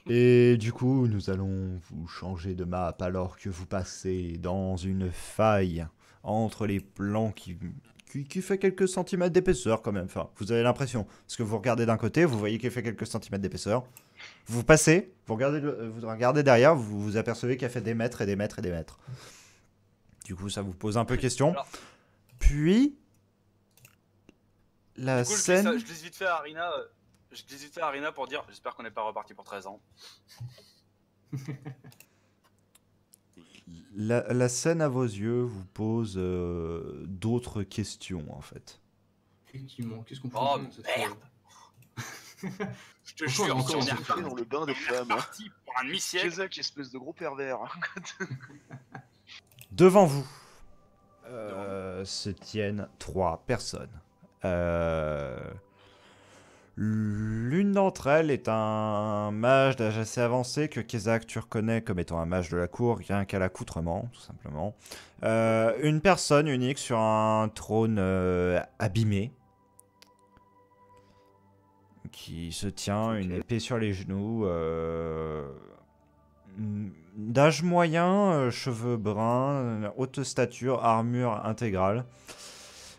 Et du coup, nous allons vous changer de map alors que vous passez dans une faille entre les plans qui fait quelques centimètres d'épaisseur quand même. Enfin, vous avez l'impression. Parce que vous regardez d'un côté, vous voyez qu'il fait quelques centimètres d'épaisseur. Vous passez, vous regardez derrière, vous vous apercevez qu'elle fait des mètres et des mètres et des mètres. Du coup, ça vous pose un peu question. Alors, Puis, la du coup, scène... je glisse vite fait à Arina. Je glisse vite fait à Arina pour dire j'espère qu'on n'est pas reparti pour 13 ans. La scène à vos yeux vous pose d'autres questions en fait. Effectivement, qu'est-ce qu'on peut Oh faire dans cette merde. Je te Franchement, jure, encore, si on on est s'est Fait reparti, dans le bain de on est flammes. reparti pour un demi-siècle. Kezak, espèce de gros pervers. Devant vous se tiennent 3 personnes. L'une d'entre elles est un mage d'âge assez avancé que Kezak tu reconnais comme étant un mage de la cour, rien qu'à l'accoutrement, tout simplement. Une personne unique sur un trône abîmé, qui se tient une épée sur les genoux, d'âge moyen, cheveux bruns, haute stature, armure intégrale.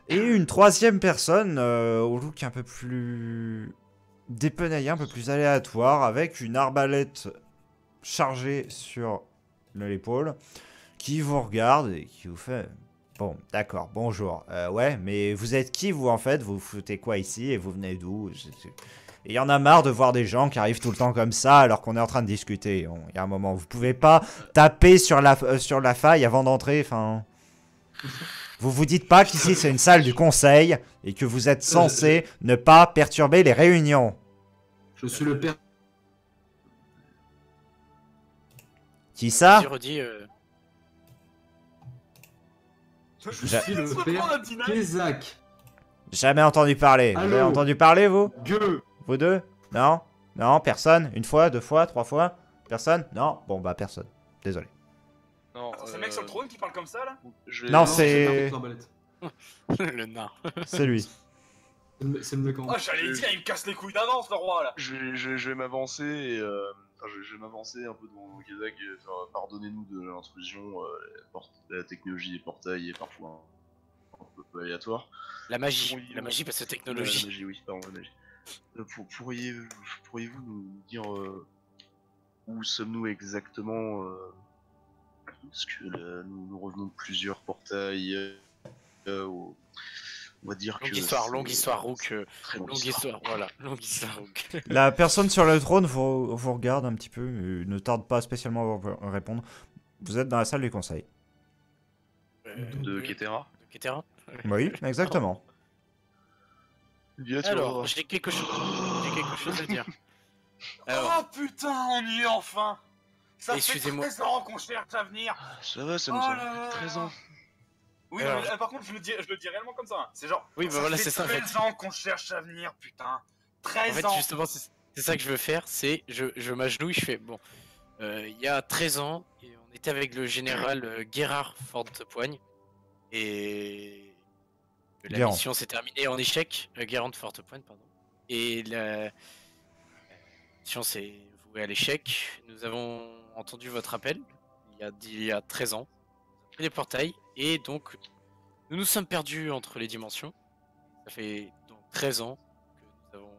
Et une troisième personne au look un peu plus dépenaillé, un peu plus aléatoire, avec une arbalète chargée sur l'épaule, qui vous regarde et qui vous fait... Bon, d'accord, bonjour. Ouais, mais vous êtes qui, vous, en fait? Vous foutez quoi ici et vous venez d'où? Et il y en a marre de voir des gens qui arrivent tout le temps comme ça alors qu'on est en train de discuter. Il y a un moment, vous pouvez pas taper sur la faille avant d'entrer, enfin... Vous vous dites pas qu'ici c'est une salle du conseil et que vous êtes censé ne pas perturber les réunions. Je suis le père. Qui ça? Vas-y, redis, Je suis le père Kezak. Jamais entendu parler. Vous Allô? avez entendu parler, vous? Gueux. Vous deux? Non? Non, personne? Une fois, 2 fois, 3 fois? Personne? Non? Bon, bah personne. Désolé. Non, C'est le mec sur le trône qui parle comme ça là? Non, c'est... l'arbalète. le nain. C'est lui. C'est le mec en. Oh, j'allais dire, il me casse les couilles d'avance le roi là! Je vais m'avancer et je vais m'avancer un peu devant Kezak et faire pardonnez-nous de l'intrusion, la technologie des portails est parfois un peu aléatoire. La magie parce que La technologie. magie, oui, pardon, la magie. Pourriez-vous nous dire où sommes-nous exactement parce que là, nous revenons de plusieurs portails. On va dire que. Longue histoire, Rook. Très longue Longue histoire, voilà. Longue histoire, Rook. La personne sur le trône vous regarde un petit peu, ne tarde pas spécialement à vous répondre. Vous êtes dans la salle du conseil. De Ketera. De Ketera. Oui, exactement. Alors, j'ai quelque chose à dire. Alors, Oh putain, on y est enfin! Ça fait Excusez-moi. 13 ans qu'on cherche à venir! Ça va, ça nous Oh a là là. 13 ans. Oui, Alors, mais, par contre, je le dis réellement comme ça. Hein. C'est genre. Oui, bah voilà, c'est ça, en fait. 13 ans qu'on cherche à venir, putain! en 13 fait, ans! justement, c'est ça que je veux faire. C'est, je m'agenouille, je fais, bon, il y a 13 ans, et on était avec le général Gerard Fortepoigne, et la Guérand. mission s'est terminée en échec. Gerard Fortepoigne, pardon. Et la mission s'est vouée à l'échec. Nous avons entendu votre appel il y a 13 ans. Les portails, et donc nous nous sommes perdus entre les dimensions. Ça fait donc 13 ans que nous avons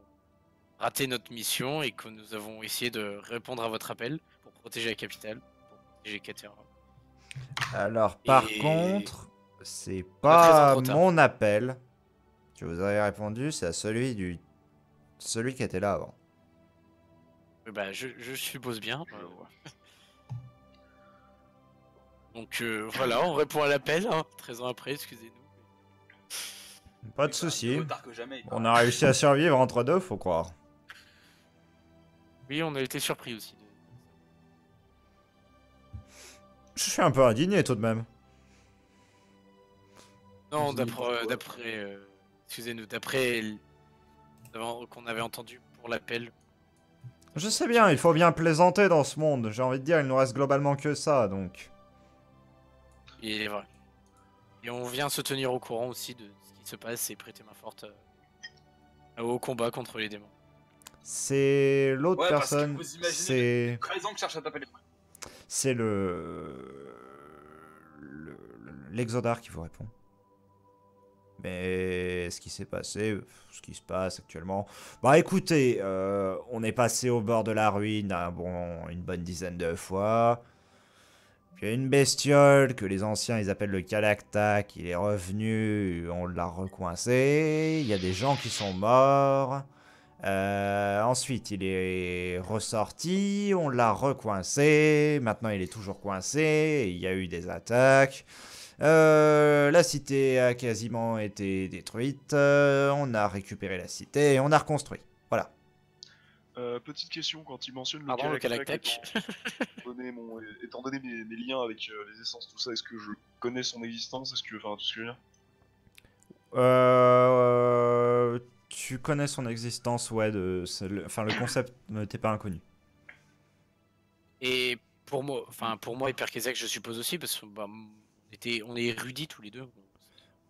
raté notre mission et que nous avons essayé de répondre à votre appel pour protéger la capitale, pour protéger Ketera. Alors, par Et- contre, c'est 13 ans pas trop tard. mon appel que vous avez répondu, c'est à celui qui était là avant. Bah, je suppose bien. Je vois. Donc voilà, on répond à l'appel, hein, 13 ans après, excusez-nous. Pas de souci. Plus tard que jamais. il On a réussi à survivre entre deux, faut croire. Oui, on a été surpris aussi. Je suis un peu indigné tout de même. Non, Vous avez d'après, excusez-nous, d'après qu'on avait entendu pour l'appel. Je sais bien, il faut bien plaisanter dans ce monde. J'ai envie de dire, il nous reste globalement que ça, donc. Il est vrai. Et on vient se tenir au courant aussi de ce qui se passe et prêter main forte au combat contre les démons. C'est l'autre Ouais, parce que personne. vous imaginez C'est 13 ans que je cherche à taper les trucs. c'est l'exodar qui vous répond. Mais ce qui s'est passé, ce qui se passe actuellement. Bah écoutez, on est passé au bord de la ruine une bonne dizaine de fois. Puis il y a une bestiole que les anciens ils appellent le Kalaktak. Il est revenu, on l'a recoincé. Il y a des gens qui sont morts. Ensuite, il est ressorti, on l'a recoincé. Maintenant, il est toujours coincé. Il y a eu des attaques. La cité a quasiment été détruite. On a récupéré la cité et on a reconstruit. Voilà. Petite question, quand il mentionne Pardon, le Kalaktak, Kalaktak. étant donné mes liens avec les essences, tout ça, est-ce que je connais son existence? Est-ce que, enfin, tout ce que je veux dire? Tu connais son existence, ouais. Enfin, le concept ne t'est pas inconnu. Et pour moi, et Père Kezak, je suppose aussi, parce que bah, on est érudits tous les deux.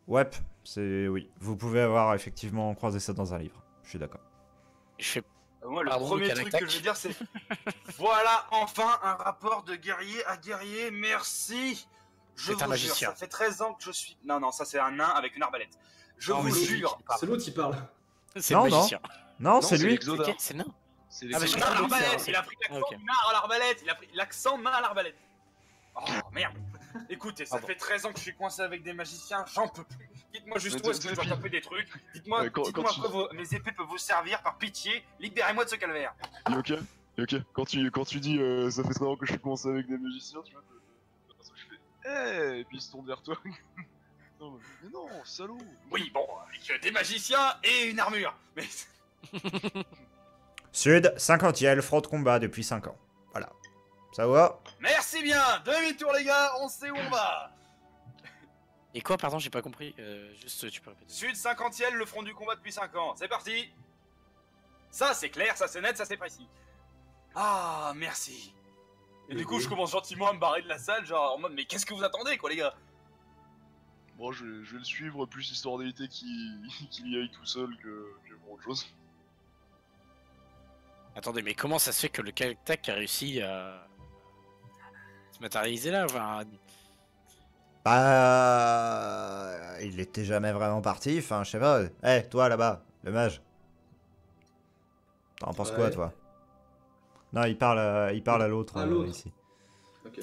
Ouais, oui. Vous pouvez avoir effectivement croisé ça dans un livre. Je suis d'accord. Je fais Moi, le Pardon, premier le truc que Kalaktak. je veux dire, c'est voilà enfin un rapport de guerrier à guerrier. Merci. Je C'est un vous jure, magicien. ça fait 13 ans que je suis. Non, ça c'est un nain avec une arbalète. Je Non, vous mais c'est jure. C'est l'autre qui parle. C'est Non, le non. magicien. Non, c'est lui. l'exodar. Ok, c'est nain. C'est Ah, mais C'est j'ai un pas nain à compris, l'arbalète. c'est- Il a pris l'accent Ok. du nain à l'arbalète. Il a pris l'accent nain à l'arbalète. Oh merde. Écoutez, ça Ah bon. fait 13 ans que je suis coincé avec des magiciens. J'en peux plus. Dites-moi juste Mais où est-ce que je dois depuis- taper des trucs. Dites-moi Ouais, quand dites-moi tu- à quoi mes épées peuvent vous servir. Par pitié, libérez-moi de ce calvaire. Ok. Quand tu dis ça fait 3 ans que je suis commencé avec des magiciens, tu vois, parce que je fais et puis il se tourne vers toi. Non, mais non, salaud. Oui, bon, avec des magiciens et une armure. Mais Sud, 50e, front de combat depuis 5 ans. Voilà. Ça va? merci bien. Demi-tour les gars, on sait où on va. Et quoi, pardon, j'ai pas compris. Juste, tu peux répéter. Sud 50e, le front du combat depuis 5 ans. C'est parti. Ça c'est clair, ça c'est net, ça c'est précis. Ah, merci. Et du coup, je commence gentiment à me barrer de la salle, genre en mode, mais qu'est-ce que vous attendez, quoi, les gars? Bon, je vais le suivre plus histoire d'éviter qu'il y aille tout seul que pour autre chose. Attendez, mais comment ça se fait que le Kalaktak a réussi à se matérialiser là? Enfin, Bah, il était jamais vraiment parti. Enfin, je sais pas. Eh, toi là-bas, le mage. T'en penses quoi, Ouais. toi? Non, il parle à l'autre À l'autre. ici. Ok.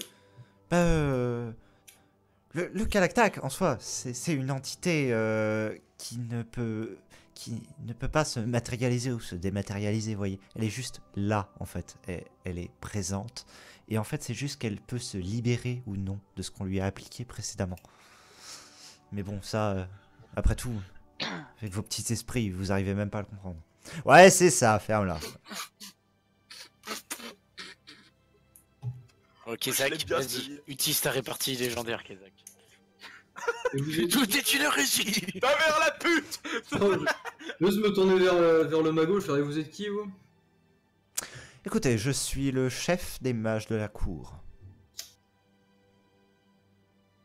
Bah, le Kalaktak, en soi, c'est une entité qui ne peut pas se matérialiser ou se dématérialiser, vous voyez. Elle est juste là, en fait. Elle est présente. Et en fait, c'est juste qu'elle peut se libérer ou non de ce qu'on lui a appliqué précédemment. Mais bon, ça, après tout, avec vos petits esprits, vous arrivez même pas à le comprendre. Ouais, c'est ça, ferme-la. ok, Je Kezak, l'aime bien, vas-y, celui-là. utilise ta répartie légendaire, Kezak. Et vous êtes... Tout est une régie. Ta mère la pute. J'ose me tourner vers le mago, je ferai, vous êtes qui, vous? Écoutez, je suis le chef des mages de la cour.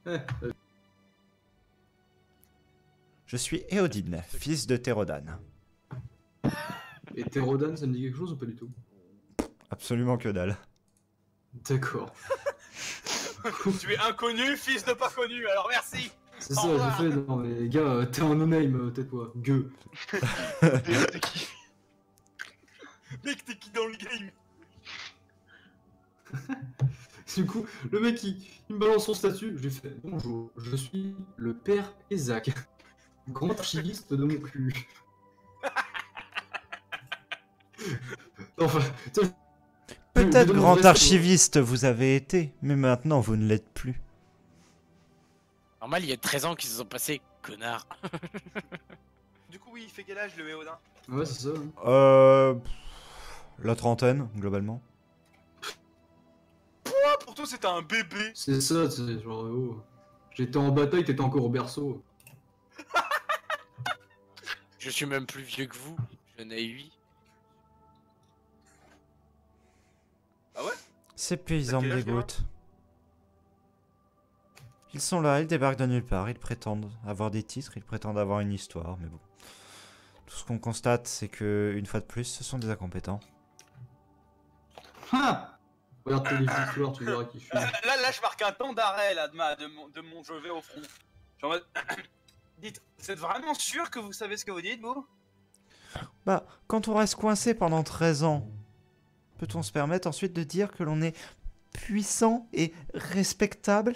Eh, Je suis Éodine, fils de Thérodan. Et Thérodan, ça me dit quelque chose ou pas du tout? Absolument que dalle. D'accord. Tu es inconnu, fils de pas connu, alors merci. C'est ça, Au revoir. j'ai fait. Non, mais gars, t'es un no-name, tais-toi. Gueux. T'es qui? Mec, t'es qui dans le game? Du coup, le mec, il me balance son statut. Je lui fais bonjour, je suis le père Isaac, grand archiviste de mon cul. Enfin, tu sais, Peut-être je grand demanderai ça, archiviste vous avez été, mais maintenant vous ne l'êtes plus. Normal, il y a 13 ans qu'ils se sont passés, connard. Du coup, oui, il fait quel âge le Éodin? Ouais, c'est ça. hein. La trentaine, globalement. Ah, pour toi, c'était un bébé. C'est ça, c'est genre, oh. J'étais en bataille, t'étais encore au berceau. Je suis même plus vieux que vous, j'en ai 8. Ces paysans T'as me quel âge, dégoûtent. Ils sont là, ils débarquent de nulle part, ils prétendent avoir des titres, ils prétendent avoir une histoire, mais bon. Tout ce qu'on constate, c'est que une fois de plus, ce sont des incompétents. Ah, regarde tes histoires, tu verras qui je suis. Là, je marque un temps d'arrêt là de mon je vais au front. Je suis en mode. Dites, vous êtes vraiment sûr que vous savez ce que vous dites, vous? Bah, quand on reste coincé pendant 13 ans, peut-on se permettre ensuite de dire que l'on est puissant et respectable?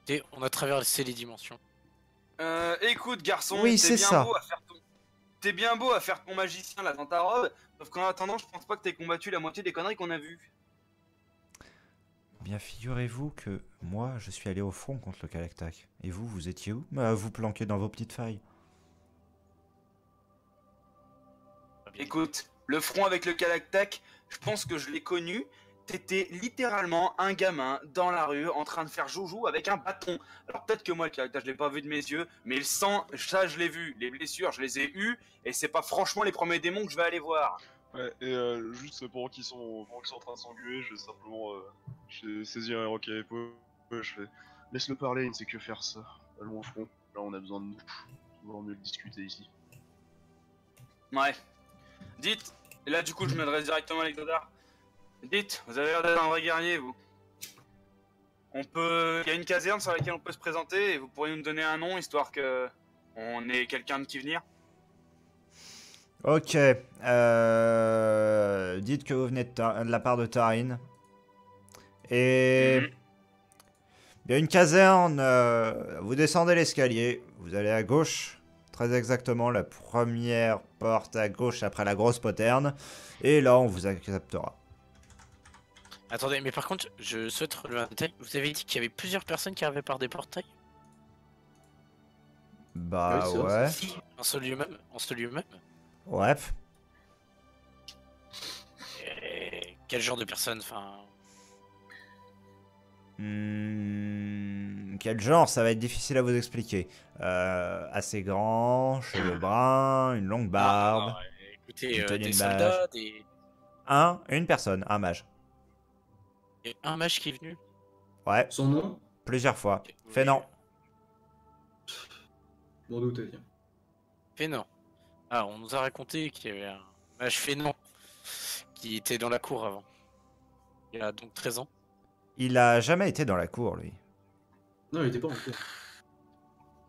Et on a traversé les dimensions. Écoute, garçon, Oui, t'es c'est bien ça. beau à faire ton. T'es bien beau à faire ton magicien là dans ta robe, sauf qu'en attendant, je pense pas que t'aies combattu la moitié des conneries qu'on a vues. Bien, figurez-vous que moi, je suis allé au front contre le Kalaktak. Et vous, vous étiez où? Bah, vous planquez dans vos petites failles. Écoute, le front avec le Kalaktak, je pense que je l'ai connu. T'étais littéralement un gamin dans la rue en train de faire joujou avec un bâton. Alors peut-être que moi le Kalaktak je l'ai pas vu de mes yeux, mais le sang, ça je l'ai vu. Les blessures je les ai eues et c'est pas franchement les premiers démons que je vais aller voir. Ouais, et juste pendant qu'ils sont en train de s'engueuler, je vais simplement j'ai saisi un roc à l'épaule, je fais laisse-le parler, il ne sait que faire ça. Allons au front, là on a besoin de nous. Il vaut mieux le discuter ici. Ouais. Dites, et là du coup je m'adresse directement à Dodar. Dites, vous avez l'air d'être un vrai guerrier vous. Il y a une caserne sur laquelle on peut se présenter et vous pourriez nous donner un nom histoire que on ait quelqu'un de qui venir. Ok. Dites que vous venez de la part de Tarin. Et... Mhm. Il y a une caserne. Vous descendez l'escalier. Vous allez à gauche. Très exactement, la première porte à gauche après la grosse poterne. Et là, on vous acceptera. Attendez, mais par contre, je souhaite relever un détail. Vous avez dit qu'il y avait plusieurs personnes qui arrivaient par des portails? Bah Oui, c'est vrai, ouais. Si, en ce lieu même. En ce lieu même. Ouais. Et quel genre de personnes, enfin... Quel genre? Ça va être difficile à vous expliquer. Assez grand, cheveux bruns, une longue barbe. Écoutez, Une tenue des de soldats, Une personne, un mage. et un mage qui est venu. Ouais, Son nom? plusieurs fois. Oui. Fais non. M'en doutais, tiens. Fénant. Ah, on nous a raconté qu'il y avait un mage Fénant qui était dans la cour avant. Il a donc 13 ans. Il a jamais été dans la cour, lui. Non, il était pas en cours.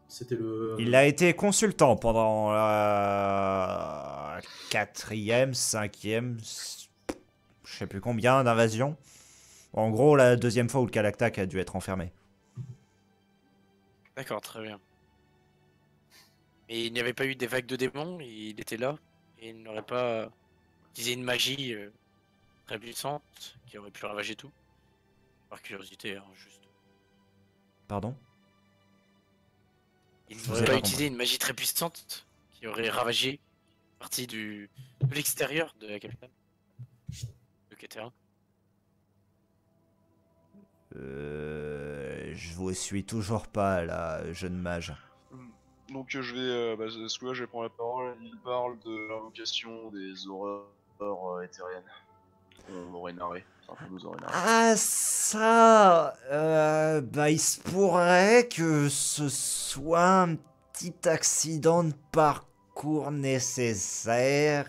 C'était le. Il a été consultant pendant la 4e, 5e, je sais plus combien d'invasions. En gros, la deuxième fois où le Kalaktak a dû être enfermé. D'accord, très bien. Mais il n'y avait pas eu des vagues de démons, il était là, et il n'aurait pas utilisé une magie très puissante qui aurait pu ravager tout. Par curiosité, hein, juste. Pardon? Il vous ai n'aurait pas pas utilisé une magie très puissante qui aurait ravagé une partie de l'extérieur de la capitale de Keterin. Je vous suis toujours pas, là, jeune mage. Donc je vais, ce coup-là je vais prendre la parole, il parle de l'invocation des horreurs éthériennes. On aurait narré, enfin on nous aurait narré. Ah, ça... bah, il se pourrait que ce soit un petit accident de parcours nécessaire.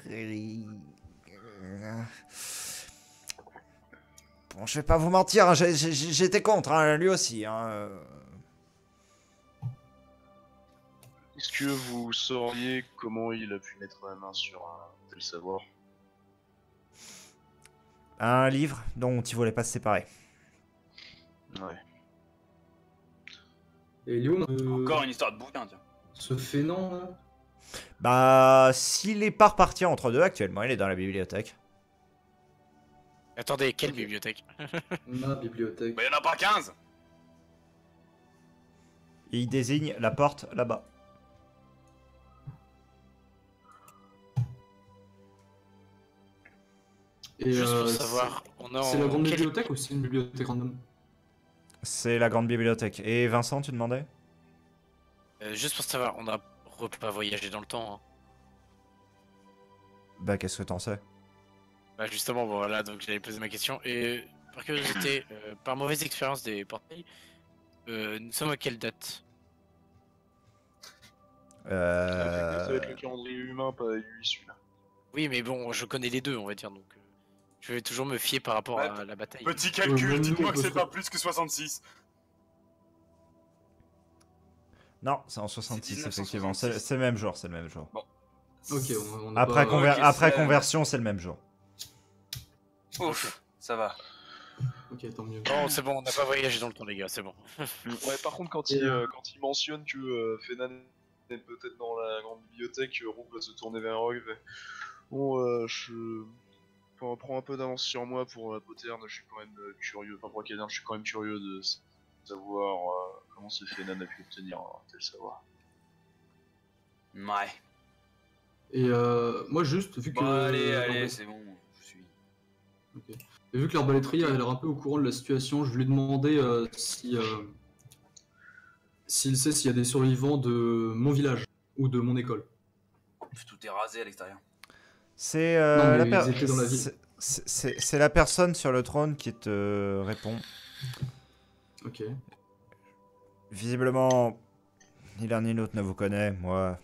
Bon, je vais pas vous mentir, hein, j'étais contre, hein, lui aussi. Hein. Est-ce que vous sauriez comment il a pu mettre la main sur un tel savoir? Un livre dont il voulait pas se séparer. Ouais. Et Léon, Encore une histoire de bouquin, tiens. ce Fénant là. Bah, s'il est pas reparti entre deux, actuellement, il est dans la bibliothèque. Attendez, quelle Ok. bibliothèque? Ma bibliothèque. Bah y'en a pas 15. Et il désigne la porte là-bas. Et Juste pour savoir, on a c'est la en grande quelle- bibliothèque ou c'est une bibliothèque random? C'est la grande bibliothèque. Et Vincent, tu demandais? Juste pour savoir, on n'a pas voyagé dans le temps. Hein. Bah, qu'est-ce que t'en sais? Bah justement, bon, voilà, donc j'allais poser ma question. Et par curiosité, par mauvaise expérience des portails, nous sommes à quelle date? Ça va être le calendrier humain, pas lui, celui-là. Oui, mais bon, je connais les deux, on va dire, donc je vais toujours me fier par rapport Ouais, à la bataille. Petit calcul, même dites-moi nous, que on c'est peut pas se- plus que 66. Non, c'est en 66, C'est effectivement. 1966. C'est le même jour, c'est le même jour. Bon. Ok, on n'a Après, pas... Ok, après c'est- conversion, c'est le même jour. Ouf, ça va. Ok, tant mieux. Non, c'est bon, on n'a pas voyagé dans le temps, les gars, c'est bon. Ouais, par contre, quand il mentionne que Fenan est peut-être dans la grande bibliothèque, Rogue va se tourner vers Rogue. Bon, je prends un peu d'avance sur moi pour la poterne, je suis quand même curieux. Enfin, pour la canard, je suis quand même curieux de savoir comment ce Fenan a pu obtenir un tel savoir. Ouais. Et moi, juste, vu que... Bon, allez, c'est bon, je suis... Ok. Et vu que l'arbalétrier a l'air un peu au courant de la situation, je lui ai demandé s'il sait s'il y a des survivants de mon village ou de mon école. Tout est rasé à l'extérieur. C'est Non, mais la ils étaient dans la ville. c'est la personne sur le trône qui te répond. Ok. Visiblement, ni l'un ni l'autre ne vous connaît. Moi,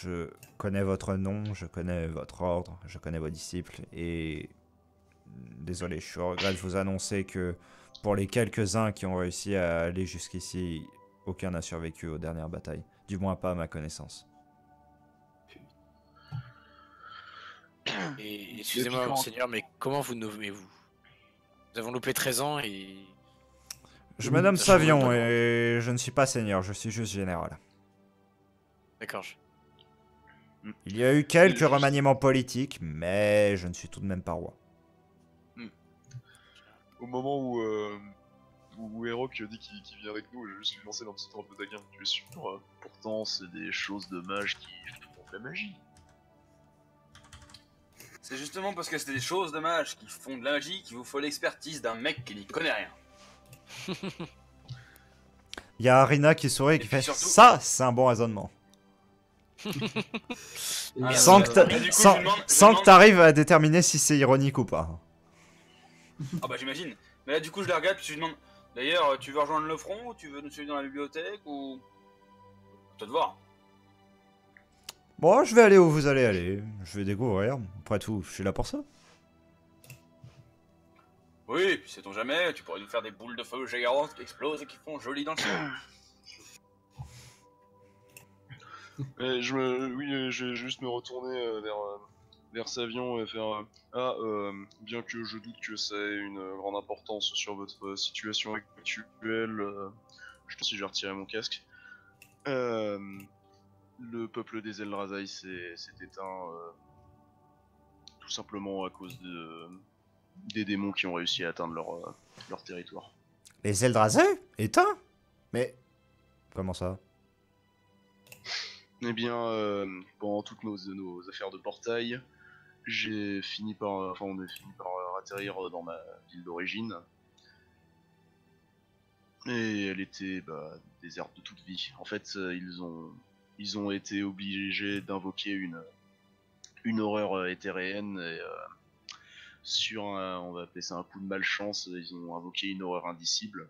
je connais votre nom, je connais votre ordre, je connais vos disciples. Et désolé, je suis au regret de vous annoncer que pour les quelques-uns qui ont réussi à aller jusqu'ici, aucun n'a survécu aux dernières batailles. Du moins pas à ma connaissance. Et excusez-moi, quand- monseigneur, mais comment vous nommez-vous? Nous avons loupé 13 ans et... Je me nomme Ça change Savion pas et je ne suis pas seigneur, je suis juste général. D'accord. Il y a eu quelques remaniements politiques, mais je ne suis tout de même pas roi. Au moment où Erok dit qu'il vient avec nous, je vais juste lui lancer un petit tour un peu taquin. Tu es sûr pourtant, c'est des choses de mages qui font de la magie. C'est justement parce que c'est des choses de mages qui font de la magie qu'il vous faut l'expertise d'un mec qui n'y connaît rien. Il y a Arina qui sourit et qui puis fait surtout- ça, c'est un bon raisonnement. Et, Sans que mais du coup, sans, je demande- je sans que demande- t'arrives à déterminer si c'est ironique ou pas. Ah bah j'imagine. Mais là du coup je la regarde puis je lui demande... D'ailleurs, tu veux rejoindre le front ou tu veux nous suivre dans la bibliothèque ou... Toi de voir. Bon, je vais aller où vous allez aller. Je vais découvrir. Après tout, je suis là pour ça. Oui, et puis sait-on jamais, tu pourrais nous faire des boules de feu géantes qui explosent et qui font joli dans le ciel. Je vais juste me retourner vers Savion et faire bien que je doute que ça ait une grande importance sur votre situation actuelle, je pense que je vais retirer mon casque. Le peuple des Eldrazi s'est éteint tout simplement à cause des démons qui ont réussi à atteindre leur territoire. Les Eldrazi éteints? Mais comment ça? Eh bien, pendant toutes nos affaires de portail, on est fini par atterrir dans ma ville d'origine. Et elle était déserte de toute vie. En fait, ils ont été obligés d'invoquer une horreur éthéréenne et on va appeler ça un coup de malchance, ils ont invoqué une horreur indicible.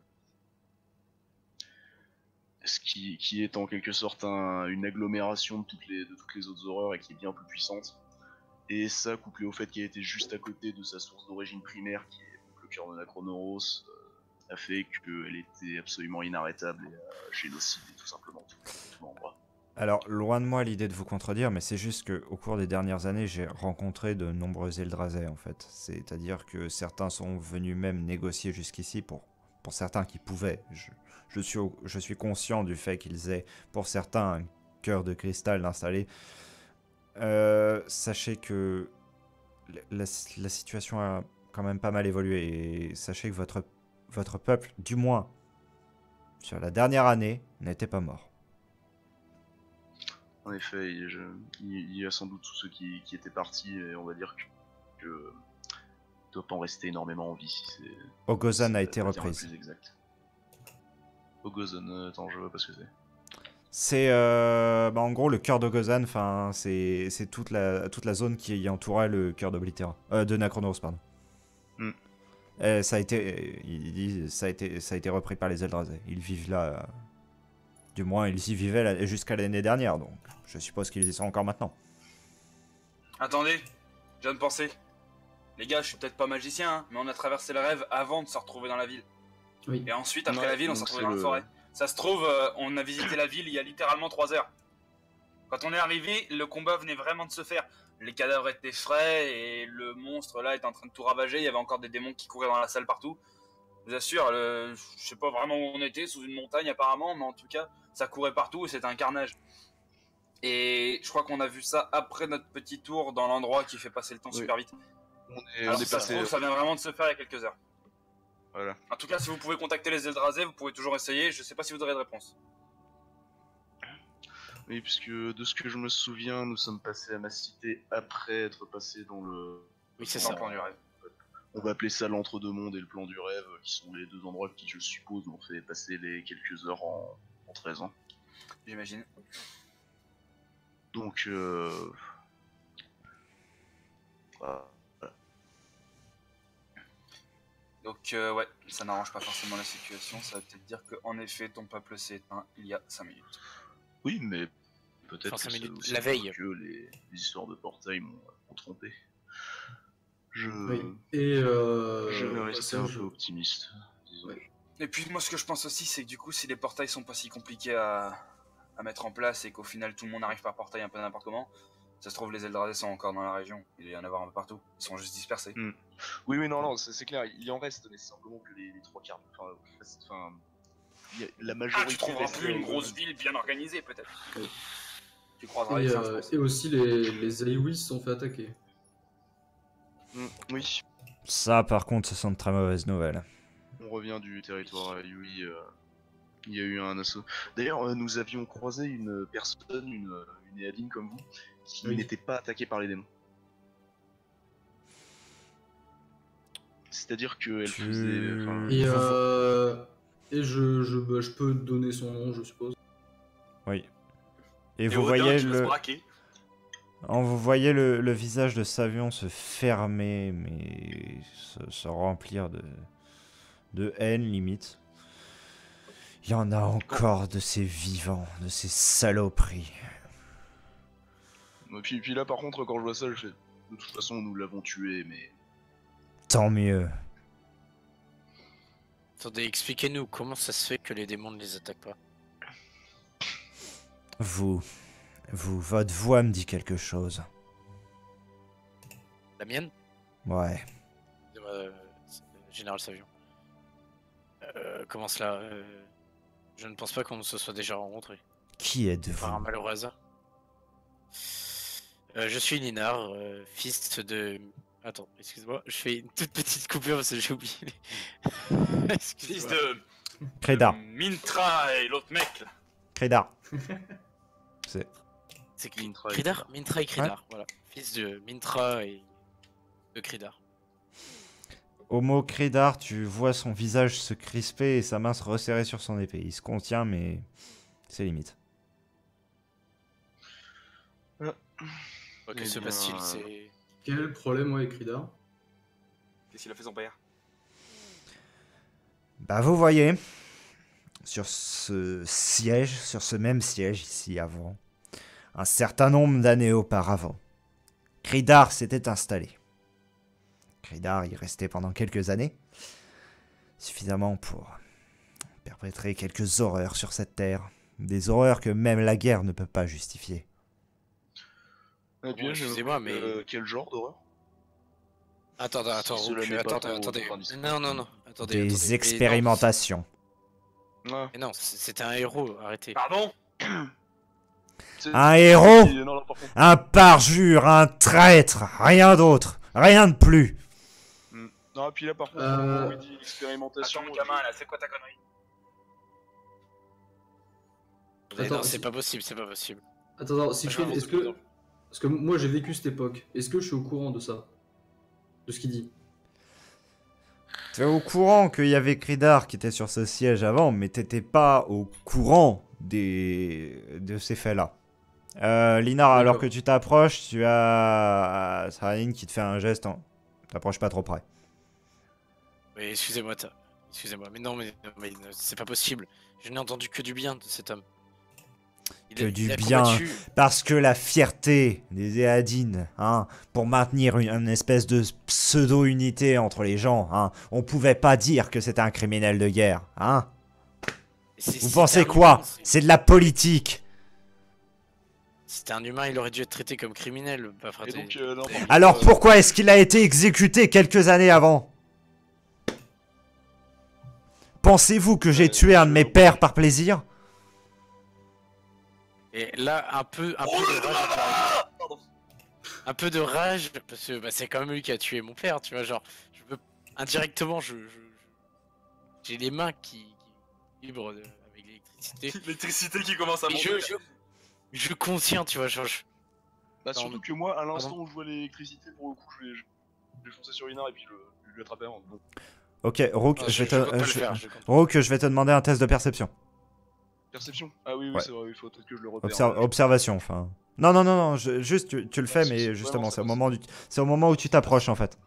Ce qui est en quelque sorte une agglomération de toutes les autres horreurs et qui est bien plus puissante. Et ça, couplé au fait qu'elle était juste à côté de sa source d'origine primaire, qui est donc le cœur de Nacronoros, a fait qu'elle était absolument inarrêtable et génocidée tout simplement tout l'endroit. Alors, loin de moi l'idée de vous contredire, mais c'est juste qu'au cours des dernières années, j'ai rencontré de nombreux Eldrazi en fait. C'est-à-dire que certains sont venus même négocier jusqu'ici pour certains qui pouvaient. Je suis conscient du fait qu'ils aient, pour certains, un cœur de cristal installé. Sachez que la situation a quand même pas mal évolué. Et sachez que votre peuple, du moins sur la dernière année, n'était pas mort. En effet, il y a sans doute tous ceux qui étaient partis, et on va dire que il doit pas en rester énormément en vie si c'est... Ogozan a c'est été la terme la reprise. plus exacte. Ogozan, attends, je vois pas ce que c'est. C'est en gros le cœur d'Ogozan, c'est toute la zone qui entourait le cœur de Nacronoros, pardon. Mm. Ça a été repris par les Eldrazi. Ils vivent là Du moins, ils y vivaient jusqu'à l'année dernière, donc je suppose qu'ils y sont encore maintenant. Attendez, je viens de penser. Les gars, je suis peut-être pas magicien, hein, mais on a traversé le rêve avant de se retrouver dans la ville. Oui. Et ensuite, après Ouais, la ville, on s'est donc retrouvé c'est dans la forêt. Ça se trouve, on a visité la ville il y a littéralement 3 heures. Quand on est arrivé, le combat venait vraiment de se faire. Les cadavres étaient frais et le monstre là était en train de tout ravager. Il y avait encore des démons qui couraient dans la salle partout. Je vous assure, je sais pas vraiment où on était, sous une montagne apparemment, mais en tout cas, ça courait partout et c'était un carnage. Et je crois qu'on a vu ça après notre petit tour dans l'endroit qui fait passer le temps Oui. super vite. On Alors est ça se passé. trouve, ça vient vraiment de se faire il y a quelques heures. Voilà. En tout cas, si vous pouvez contacter les Eldrazi, vous pouvez toujours essayer. Je sais pas si vous aurez de réponse. Oui, puisque de ce que je me souviens, nous sommes passés à ma cité après être passés dans le. Oui, c'est Dans ça. le plan du rêve. On va appeler ça l'entre-deux-mondes et le plan du rêve, qui sont les deux endroits qui, je suppose, ont fait passer les quelques heures en 13 ans. J'imagine. Donc, voilà. Donc ouais, ça n'arrange pas forcément la situation. Ça va peut-être dire qu'en effet, ton peuple s'est éteint il y a 5 minutes. Oui, mais peut-être Enfin, que 5 c'est minutes, aussi la veille. que les histoires de portail m'ont trompé. Je Et je vais rester ça, un je- peu optimiste. Disons. Ouais. Et puis moi, ce que je pense aussi, c'est que du coup, si les portails sont pas si compliqués à mettre en place et qu'au final tout le monde arrive par portail un peu n'importe comment, ça se trouve les Eldrazi sont encore dans la région. Il doit y en avoir un peu partout. Ils sont juste dispersés. Oui, non, c'est clair, il en reste, mais c'est simplement que les trois quarts. Enfin, la majorité. Ah, tu trouveras reste, plus une grosse ville bien organisée, peut-être. Oui. Tu croiseras les fins, je pense. Et aussi les Aiwis se sont fait attaquer. Oui, Ça, par contre, ce sont de très mauvaises nouvelles. on revient du territoire à Yui. Il y a eu un assaut. D'ailleurs, nous avions croisé une personne, une Ealine comme vous, qui Oui. n'était pas attaquée par les démons. C'est-à-dire qu'elle Tu- faisait. Enfin, Et je peux donner son nom, je suppose. Oui. Et Et vous Odin voyez qui veut se le... braquer. Vous voyez le visage de Savion se fermer, mais se remplir de haine, limite. Il y en a encore de ces vivants, de ces saloperies. et puis là, par contre, quand je vois ça, je fais. De toute façon, nous l'avons tué, mais. Tant mieux. Attendez, expliquez-nous comment ça se fait que les démons ne les attaquent pas. Votre voix me dit quelque chose. La mienne Ouais. Général Savion. Comment cela Je ne pense pas qu'on se soit déjà rencontrés. Qui êtes-vous? Par un malheureux hasard. Je suis Ninar, fils de... Attends, excuse-moi, je fais une toute petite coupure parce que j'ai oublié. Fils Excuse-moi. de Crédar. Mintra et l'autre mec là. Crédar. C'est Mintra et Kridar Mintra et Kridar, voilà. Fils de Mintra et de Kridar. Au mot Crédar, tu vois son visage se crisper et sa main se resserrer sur son épée. Il se contient, mais c'est limite. Que se passe-t-il C'est... Quel problème, ouais, Krida? Qu'est-ce qu'il a fait son père? Bah vous voyez, sur ce siège, sur ce même siège ici avant, un certain nombre d'années auparavant, Kridar s'était installé. Kridar y restait pendant quelques années, suffisamment pour perpétrer quelques horreurs sur cette terre, des horreurs que même la guerre ne peut pas justifier. Et puis là, j'ai excusez-moi, compris, mais- quel genre d'horreur? Attends, Cela n'est pas trop attendez. indiscret. Non, attendez. Des attendez. expérimentations. Ah, Mais non, c'était un héros, arrêtez. Pardon? c'est- Un héros, Non, par contre, un parjure, un traître, rien d'autre, rien de plus. non, et puis là, par contre, Euh, au moment où il dit expérimentation. Attends, mon gamin là, c'est quoi ta connerie? Non, Attends, c'est pas possible, c'est pas possible. Attends, Siegfried, Moi, je est-ce que... Parce que moi j'ai vécu cette époque. Est-ce que je suis au courant de ça? De ce qu'il dit? Tu es au courant qu'il y avait Kridar qui était sur ce siège avant, mais t'étais pas au courant de ces faits-là. Linar, alors que tu t'approches, tu as Sarine qui te fait un geste. T'approches pas trop près. Mais excusez-moi, mais non, mais c'est pas possible. Je n'ai entendu que du bien de cet homme. Que du il a bien. combattu. Parce que la fierté des Eadine, hein, pour maintenir une espèce de pseudo-unité entre les gens, hein, on pouvait pas dire que c'était un criminel de guerre, hein. Vous pensez quoi? C'est de la politique. C'était un humain, il aurait dû être traité comme criminel, pas Et fraté. donc, non, par contre, Alors pourquoi est-ce qu'il a été exécuté quelques années avant? Pensez-vous que j'ai tué un de mes pères par plaisir? Et là, un peu de rage. Un peu de rage, parce que bah, c'est quand même lui qui a tué mon père, tu vois, genre, je veux indirectement, j'ai les mains qui vibrent avec l'électricité. L'électricité qui commence à Et monter. je contiens, tu vois, genre, bah, Non, surtout mais- que moi, à l'instant où je vois l'électricité, pour le coup, je vais foncer sur Inar et puis je vais l'attraper avant. Donc, Ok, Rook, non, je vais compte pas te... le faire, je compte pas. Rook, je vais te demander un test de perception. perception. Ah oui, Ouais. c'est vrai, il faut peut-être que je le repère. Observation, enfin... Non, juste tu le fais, c'est mais vraiment, justement, c'est c'est au moment où tu t'approches, en fait.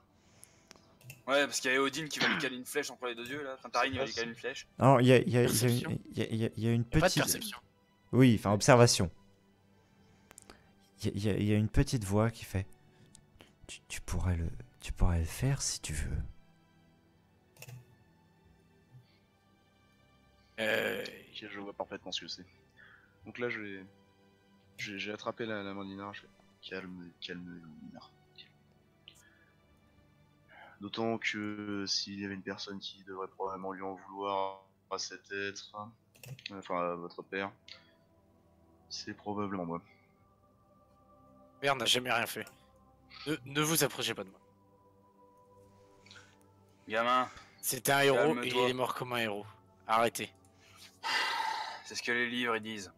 Ouais, parce qu'il y a Odin qui va lui caler une flèche entre les deux yeux là. Enfin, Tarim il va lui caler une flèche. Non, il y a Perception. une Y a pas de petite... perception. Oui, enfin, observation. Il y a une petite voix qui fait... Tu pourrais le faire si tu veux. Ok, je vois parfaitement ce que c'est. Donc là, j'ai attrapé la main d'Inar, je fais calme Inar. D'autant que s'il y avait une personne qui devrait probablement lui en vouloir à cet être, enfin à votre père, c'est probablement moi. Merde, n'a jamais rien fait. Ne vous approchez pas de moi. Gamin, C'était un héros et Calme-toi. il est mort comme un héros. Arrêtez. c'est ce que les livres ils disent.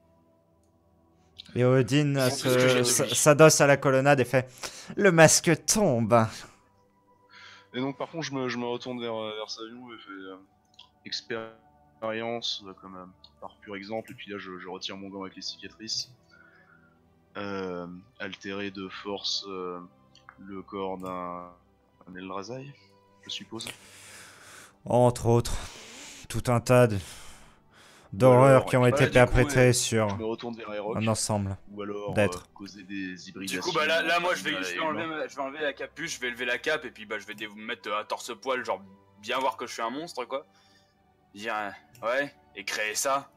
Et Odin C'est tout ce que j'ai de lui. s'adosse à la colonnade et fait... Le masque tombe. Et donc par contre, je me retourne vers Savion et fais expérience, comme par pur exemple, et puis là je retire mon gant avec les cicatrices. Altérer de force le corps d'un Eldrazi, je suppose. Entre autres, tout un tas d'horreurs alors, qui ont bah, été du coup, perpétrées Je sur me retourne vers Aeroc, un ensemble. ou alors d'êtres. causer des Du hybridations. coup, bah là moi je vais entre je vais enlever la capuche, je vais lever la cape et puis bah je vais vous mettre à torse-poil, genre bien voir que je suis un monstre quoi. Dire ouais, et créer ça.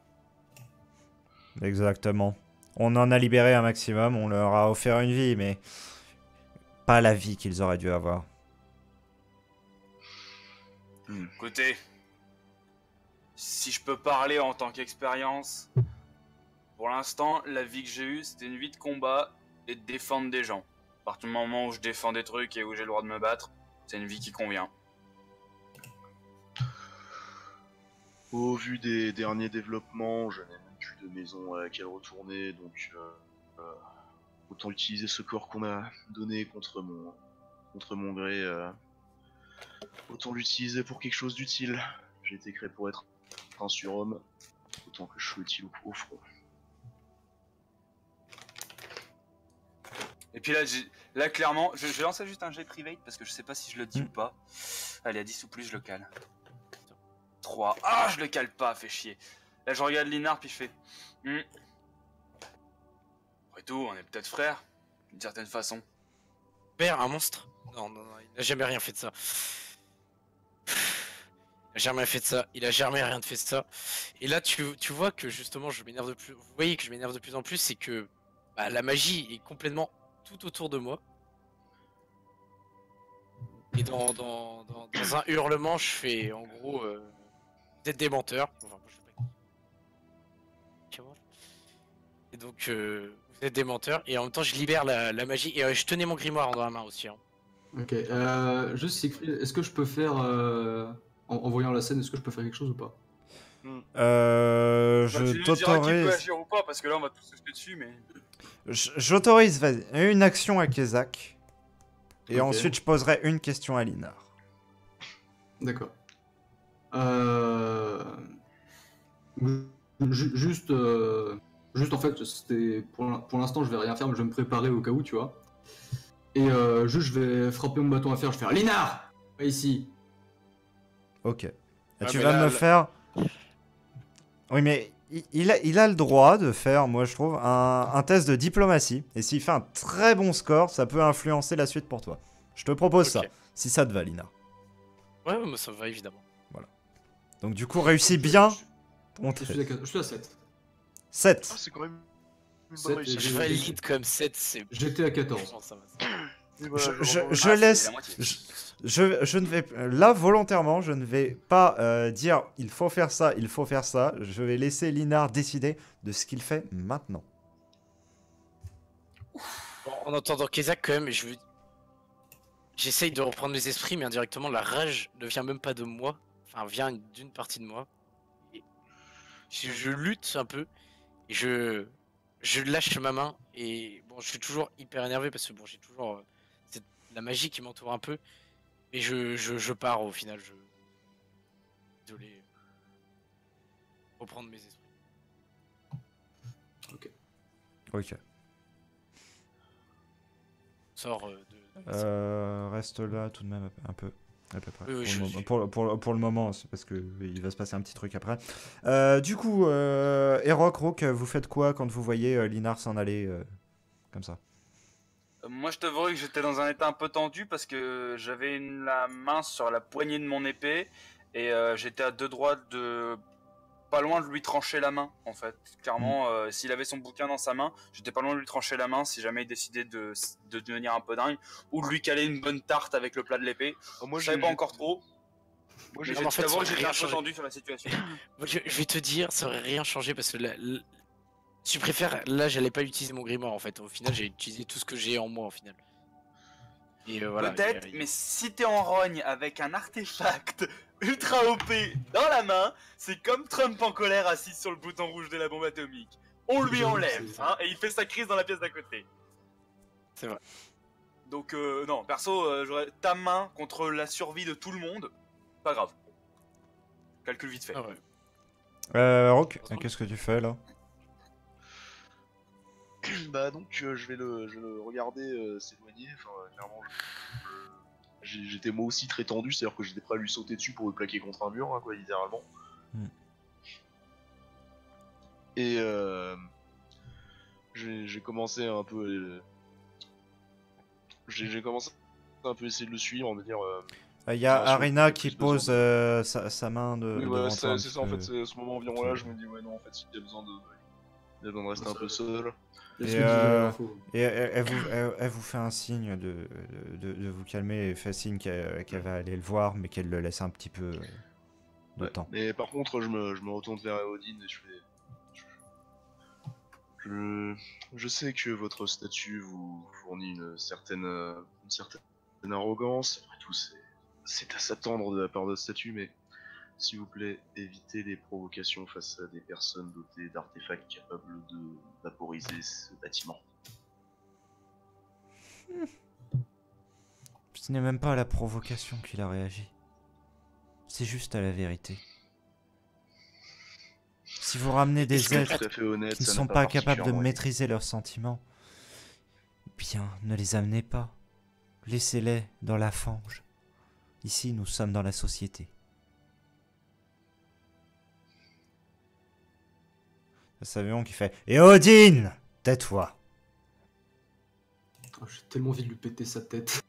Exactement. On en a libéré un maximum, on leur a offert une vie, mais pas la vie qu'ils auraient dû avoir. Écoutez, si je peux parler en tant qu'expérience, pour l'instant, la vie que j'ai eue, c'était une vie de combat et de défendre des gens. À partir du moment où je défends des trucs et où j'ai le droit de me battre, c'est une vie qui convient. Au vu des derniers développements, je n'ai même plus de maison à laquelle retourner, donc autant utiliser ce corps qu'on m'a donné contre mon gré. Autant l'utiliser pour quelque chose d'utile. J'ai été créé pour être un surhomme, autant que je sois utile au front. Et puis là clairement, je vais lancer juste un jet private parce que je sais pas si je le dis ou pas. Allez, à 10 ou plus, je le cale. 3. Ah, je le cale pas, fait chier. Là, je regarde Linar puis je fais... Après tout, on est peut-être frères, d'une certaine façon. Père, un monstre? Non, il n'a jamais rien fait de ça. Il a jamais fait de ça, il a jamais rien fait de ça. Et là, tu vois que justement, je m'énerve de plus. Vous voyez que je m'énerve de plus en plus, c'est que bah, la magie est complètement tout autour de moi. Et dans un hurlement, je fais en gros, vous êtes des menteurs. Enfin, moi, je sais pas qui. Et donc, vous êtes des menteurs. Et en même temps, je libère la magie. Et je tenais mon grimoire dans la main aussi. Hein. Ok, juste Siegfried, est-ce que je peux faire, en voyant la scène, est-ce que je peux faire quelque chose ou pas? Bah, tu Je nous diras qui peut t'autorise... agir ou pas, parce que là, on va tous se jeter dessus, mais... J'autorise, vas-y, une action à Kezak. Et Ok. ensuite, je poserai une question à Linar. D'accord. Juste en fait, c'était pour l'instant, je vais rien faire, mais je vais me préparer au cas où, tu vois. Et juste, je vais frapper mon bâton à fer. Je vais faire Linar, pas ici. Ok. Et Ah, tu mais vas là, me là- faire... Oui, mais il a le droit de faire, moi je trouve, un test de diplomatie. Et s'il fait un très bon score, ça peut influencer la suite pour toi. Je te propose ça, Ok. si ça te va, Lina. Ouais, moi ça va évidemment. Donc du coup, réussis bien ton Je test. suis à 7. 7. Ah, c'est quand même une Sept, bonne et réussite. Je valide comme 7, c'est. J'étais à 14. Franchement, ça va. Et voilà, Je reprends- je Ah, laisse. c'est la moitié. Je ne vais là volontairement, je ne vais pas dire il faut faire ça, il faut faire ça. Je vais laisser Linard décider de ce qu'il fait maintenant. Bon, en entendant Kezak, quand même, j'essaye de reprendre mes esprits, mais indirectement, la rage ne vient même pas de moi. Enfin, vient d'une partie de moi. Et je lutte un peu. Et je lâche ma main. Et bon, je suis toujours hyper énervé parce que bon, j'ai toujours la magie qui m'entoure un peu. Mais je pars au final. Désolé. Reprendre mes esprits. Ok. Sors Reste là tout de même un peu. À peu près. Oui, oui, Pour le moment, c'est parce que il va se passer un petit truc après. Du coup, Erok, Rook, vous faites quoi quand vous voyez Linard s'en aller comme ça? Moi, je t'avouerai que j'étais dans un état un peu tendu parce que j'avais la main sur la poignée de mon épée et j'étais à deux doigts de pas loin de lui trancher la main en fait. Clairement, s'il avait son bouquin dans sa main, j'étais pas loin de lui trancher la main si jamais il décidait de devenir un peu dingue ou de lui caler une bonne tarte avec le plat de l'épée. Oh, moi, Je savais j'ai- pas encore trop. Moi, Mais j'ai je en vais fait, t'avouer que ça aurait j'étais un rien peu changé. tendu sur la situation. Moi, je vais te dire, ça aurait rien changé parce que je préfère, là, j'allais pas utiliser mon grimoire en fait. Au final, j'ai utilisé tout ce que j'ai en moi au final. Et voilà. Peut-être, il y a- mais si t'es en rogne avec un artefact ultra OP dans la main, c'est comme Trump en colère assis sur le bouton rouge de la bombe atomique. On lui J'avoue que enlève, c'est- hein, et il fait sa crise dans la pièce d'à côté. C'est vrai. Donc non, perso, j'aurais ta main contre la survie de tout le monde, pas grave. Calcul vite fait. Ah ouais. Rook, qu'est-ce que tu fais là? Bah donc je vais le regarder s'éloigner. Enfin clairement, j'étais moi aussi très tendu, c'est-à-dire que j'étais prêt à lui sauter dessus pour le plaquer contre un mur, hein, quoi, littéralement. Mm. Et j'ai commencé un peu, j'ai commencé un peu essayer de le suivre, me dire. Il y a Attention, Arena il y a qui plus pose besoin sa main Oui, devant voilà, toi. un c'est petit ça en peu. fait, c'est à ce moment environ là, je me dis ouais non en fait il y a besoin de rester un peu seul. Est-ce Et, que digérer l'info Et elle vous fait un signe de vous calmer, et fait signe qu'elle va aller le voir, mais qu'elle le laisse un petit peu de Ouais. temps. Mais par contre je me retourne vers Odin et je fais. Je sais que votre statut vous fournit une certaine arrogance. Après tout, c'est à s'attendre de la part de votre statut, mais s'il vous plaît, évitez les provocations face à des personnes dotées d'artefacts capables de vaporiser ce bâtiment. Ce n'est même pas à la provocation qu'il a réagi. C'est juste à la vérité. Si vous ramenez des Est-ce que- êtres Tout à fait honnête, qui ne ça sont n'a pas capables de particulièrement été. maîtriser leurs sentiments, bien, ne les amenez pas. Laissez-les dans la fange. Ici, nous sommes dans la société. Savion qui fait « Et Odin, tais-toi !» Oh, j'ai tellement envie de lui péter sa tête.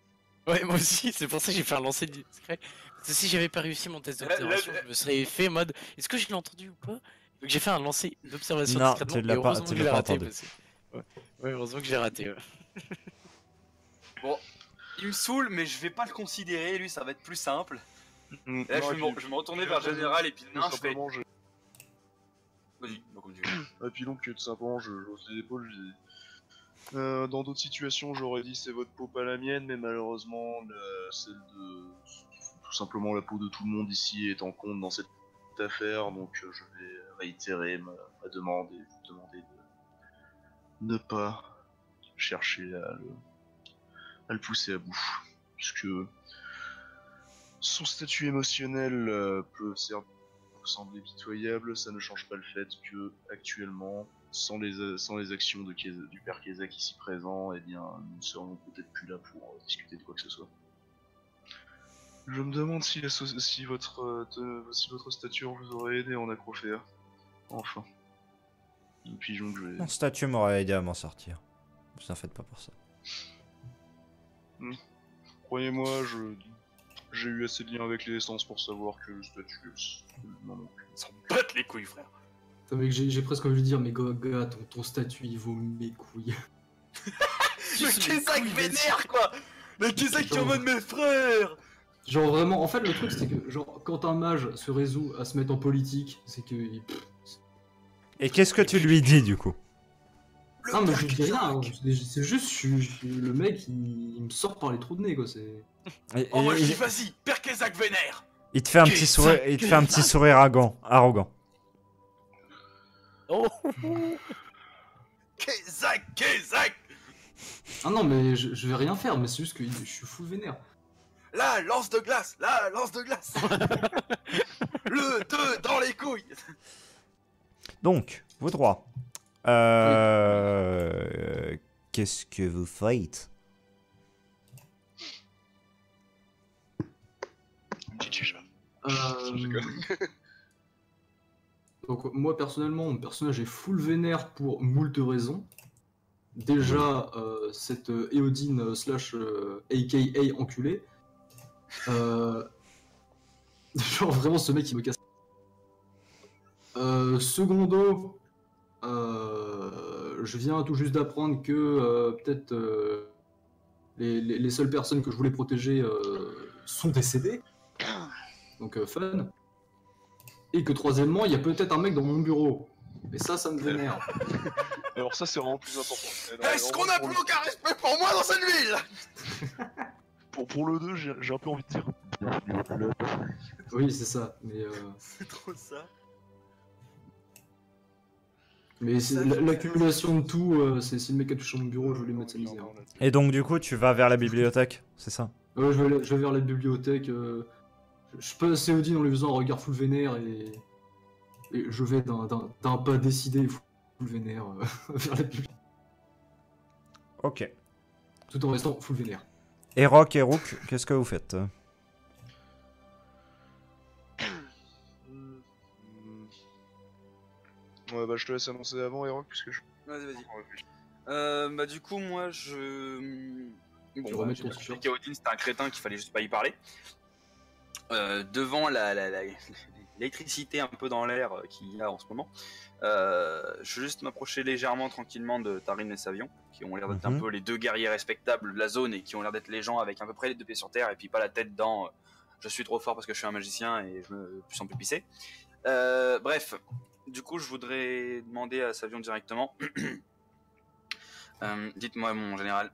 Ouais, moi aussi, c'est pour ça que j'ai fait un lancer discret. Parce que si j'avais pas réussi mon test d'observation, je me serais fait en mode est-ce que je l'ai entendu ou pas? Donc j'ai fait un lancer d'observation Non, discrètement. tu l'as Et pas- heureusement tu que je l'as l'ai pas raté. entendu. Ouais, heureusement que j'ai raté. Ouais. Bon, il me saoule, mais je vais pas le considérer, lui, ça va être plus simple. Et là, je vais me retourner vers le général et puis le nain, je fais. simplement, Vas-y, donc comme tu veux. Et puis donc, tout simplement, je hausse les épaules, je dis... dans d'autres situations, j'aurais dit c'est votre peau, pas la mienne, mais malheureusement, celle de... Tout simplement, la peau de tout le monde ici est en compte dans cette affaire, donc je vais réitérer ma demande et vous demander de ne pas chercher à le pousser à bout. Puisque son statut émotionnel peut sembler pitoyable, ça ne change pas le fait que actuellement, sans les actions du père Kezak ici présent, eh bien, nous ne serions peut-être plus là pour discuter de quoi que ce soit. Je me demande si votre stature vous aurait aidé en acrofère. Enfin. Un pigeon que je vais... Mon statut m'aurait aidé à m'en sortir. Vous en faites pas pour ça. Croyez-moi, j'ai eu assez de liens avec les essences pour savoir que le statut... Non, non. Ils s'en battent les couilles, frère. Putain, mec, j'ai presque envie de dire, mais gars, ton statut il vaut mes couilles. Mais Kezak vénère, quoi. Mais Kezak qui est en mode mes frères. Genre vraiment, en fait le truc c'est que genre quand un mage se résout à se mettre en politique, c'est que... Et qu'est-ce que tu lui dis du coup? Non mais je dis rien, hein. C'est juste le mec il me sort par les trous de nez quoi, c'est... Oh, moi je dis vas-y, Père Kezak vénère. Il te fait un petit sourire, il te fait un petit sourire arrogant. Oh Kezak. Ah non mais je vais rien faire, mais c'est juste que je suis full vénère. La lance de glace. Le 2 dans les couilles. Donc, vous trois. Qu'est-ce que vous faites? Donc moi personnellement, mon personnage est full vénère pour moult raisons. Déjà, cette Éodine slash AKA enculé. Genre vraiment ce mec il me casse. Secondo, je viens tout juste d'apprendre que peut-être les seules personnes que je voulais protéger sont décédées. Donc fun. Et que troisièmement, il y a peut-être un mec dans mon bureau. Et ça me vénère. Alors ça c'est vraiment plus important. Est-ce qu'on a plus aucun respect pour moi dans cette ville? Pour le 2, j'ai un peu envie de dire... Oui, c'est ça. Mais, C'est trop ça. mais l'accumulation de tout, c'est si le mec a touché mon bureau, je vais lui mettre sa misère. Et donc du coup, tu vas vers la bibliothèque, c'est ça? Ouais, je vais vers la bibliothèque. Je passe Odin en lui faisant un regard full vénère et je vais d'un pas décidé full vénère vers la bibliothèque. Ok. Tout en restant full vénère. Et Rock et Rook, qu'est-ce que vous faites? Ouais, bah je te laisse annoncer avant, Héroc, puisque je... Vas-y. Bah du coup moi je... Bon, remets j'ai ton expliqué t-shirt. qu'à Odin c'était un crétin qu'il fallait juste pas y parler. Devant l'électricité un peu dans l'air qu'il y a en ce moment, je vais juste m'approcher légèrement, tranquillement de Tarim et Savion, qui ont l'air d'être un peu les deux guerriers respectables de la zone et qui ont l'air d'être les gens avec à peu près les deux pieds sur terre et puis pas la tête dans je suis trop fort parce que je suis un magicien et je me sens plus pisser. Bref, du coup je voudrais demander à Savion directement. Dites-moi mon général,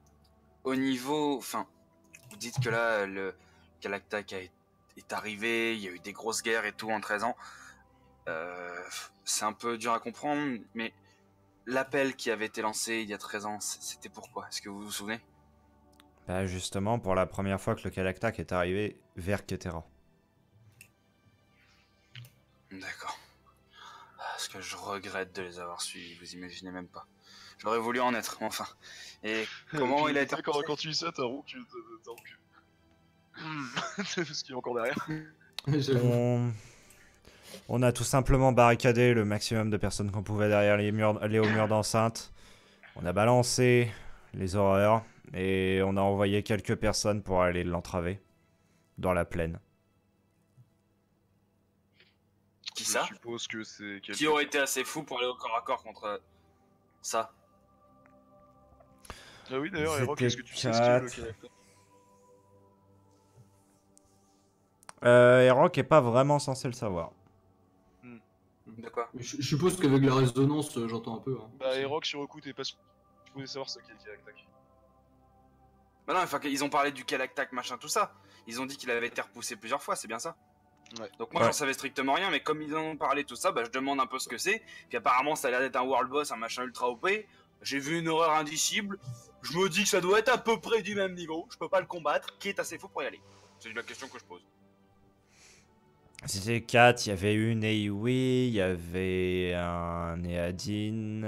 au niveau, enfin, vous dites que là le Galactac est arrivé, il y a eu des grosses guerres et tout en 13 ans. C'est un peu dur à comprendre, mais l'appel qui avait été lancé il y a 13 ans, c'était pourquoi? Est-ce que vous vous souvenez? Bah justement, pour la première fois que le Galactac est arrivé vers Ketera. D'accord. Parce que je regrette de les avoir suivis, vous imaginez même pas. J'aurais voulu en être, enfin. Et comment il a été... Quand tu dis ça, t'as Rook... ce qu'il y a encore derrière. On a tout simplement barricadé le maximum de personnes qu'on pouvait derrière les hauts murs d'enceinte. On a balancé les horreurs et on a envoyé quelques personnes pour aller l'entraver dans la plaine. Qui ça? Je suppose que c'est... Qui aurait été assez fou pour aller au corps à corps contre ça? Ah oui d'ailleurs, Héroc, est-ce que tu sais ce qu'il y a le Galactac? Héroc est pas vraiment censé le savoir. De quoi? Je suppose qu'avec la résonance, j'entends un peu. Hein. Bah Héroc sur le coup, t'es pas supposé savoir ce qu'est le Galactac. Bah non, enfin, ils ont parlé du Galactac, machin, tout ça. Ils ont dit qu'il avait été repoussé plusieurs fois, c'est bien ça? Ouais. Donc moi j'en savais strictement rien, mais comme ils en ont parlé tout ça, bah je demande un peu ce que c'est. Puis apparemment ça a l'air d'être un world boss, un machin ultra OP. J'ai vu une horreur indicible. Je me dis que ça doit être à peu près du même niveau. Je peux pas le combattre, qui est assez faux pour y aller. C'est la question que je pose. C'était 4, il y avait une Eiwi, il y avait un Néadine,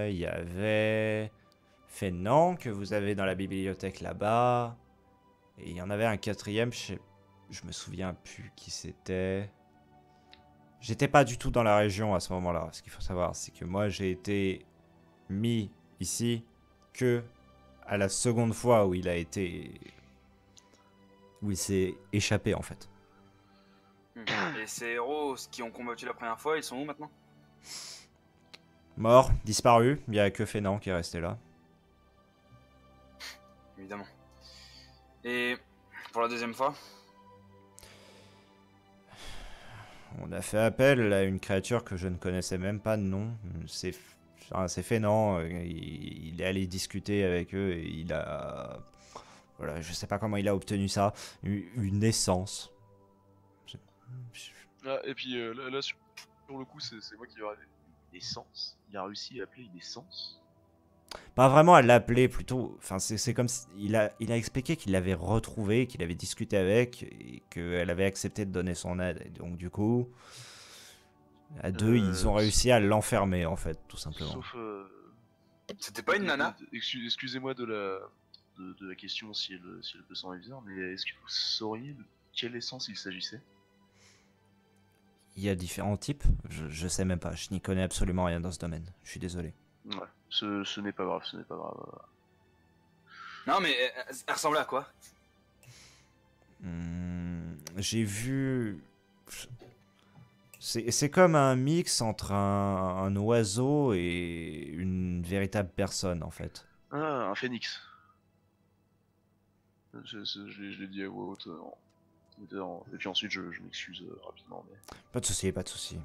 il y avait Fennant que vous avez dans la bibliothèque là-bas. Et il y en avait un quatrième, je me souviens plus qui c'était. J'étais pas du tout dans la région à ce moment-là. Ce qu'il faut savoir, c'est que moi, j'ai été mis ici que à la seconde fois où il a été... où il s'est échappé, en fait. Et ces héros qui ont combattu la première fois, ils sont où maintenant? Mort, disparu, il y a que Fénan qui est resté là. Évidemment. Et pour la deuxième fois? On a fait appel à une créature que je ne connaissais même pas de nom. C'est Fénan, il est allé discuter avec eux et il a... Voilà, je sais pas comment il a obtenu ça. Une essence. Ah, et puis là, sur le coup, c'est moi qui vais arrêter. Une essence? Il a réussi à appeler une essence? Pas vraiment à l'appeler, plutôt. Enfin, c'est comme si il a expliqué qu'il l'avait retrouvé, qu'il avait discuté avec et qu'elle avait accepté de donner son aide. Et donc, du coup, à deux, ils ont réussi à l'enfermer, en fait, tout simplement. Sauf. C'était pas une nana? Excusez-moi de la question si elle peut s'en revenir, mais est-ce que vous sauriez de quelle essence il s'agissait? Il y a différents types. Je sais même pas. Je n'y connais absolument rien dans ce domaine. Je suis désolé. Ouais, ce n'est pas grave, ce n'est pas grave. Non, mais elle ressemblait à quoi? J'ai vu... C'est comme un mix entre un oiseau et une véritable personne, en fait. Ah, un phénix. Je l'ai dit à voix haute. Et puis ensuite, je m'excuse rapidement. Mais... Pas de souci, pas de souci.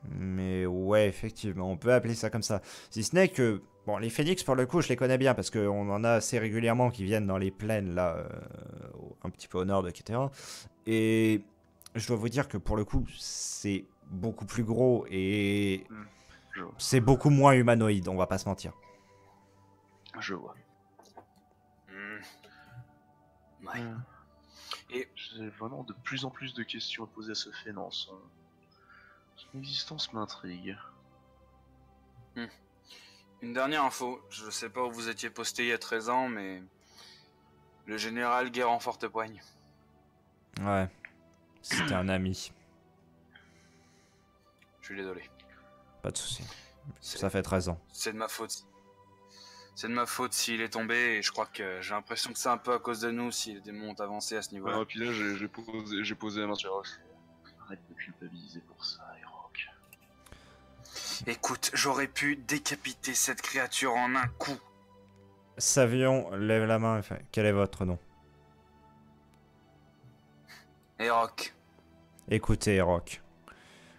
Mais ouais, effectivement, on peut appeler ça comme ça. Si ce n'est que, bon, les phénix, pour le coup, je les connais bien, parce qu'on en a assez régulièrement qui viennent dans les plaines, là, un petit peu au nord, etc. Et je dois vous dire que, pour le coup, c'est beaucoup plus gros, et c'est beaucoup moins humanoïde, on va pas se mentir. Je vois. Ouais. Et j'ai vraiment de plus en plus de questions à poser à ce Fénan. Son existence m'intrigue. Une dernière info, je sais pas où vous étiez posté il y a 13 ans, mais le général Guerre en forte poigne. Ouais, c'était un ami. Je suis désolé. Pas de souci. Ça fait 13 ans. C'est de ma faute. C'est de ma faute s'il est tombé, et je crois que j'ai l'impression que c'est un peu à cause de nous si les démons ont avancé à ce niveau-là. Ah, puis là, j'ai posé la main sur Roche. Arrête de culpabiliser pour ça, Rock. Écoute, j'aurais pu décapiter cette créature en un coup. Savion lève la main et fait: quel est votre nom? Rock. Écoutez, Rock.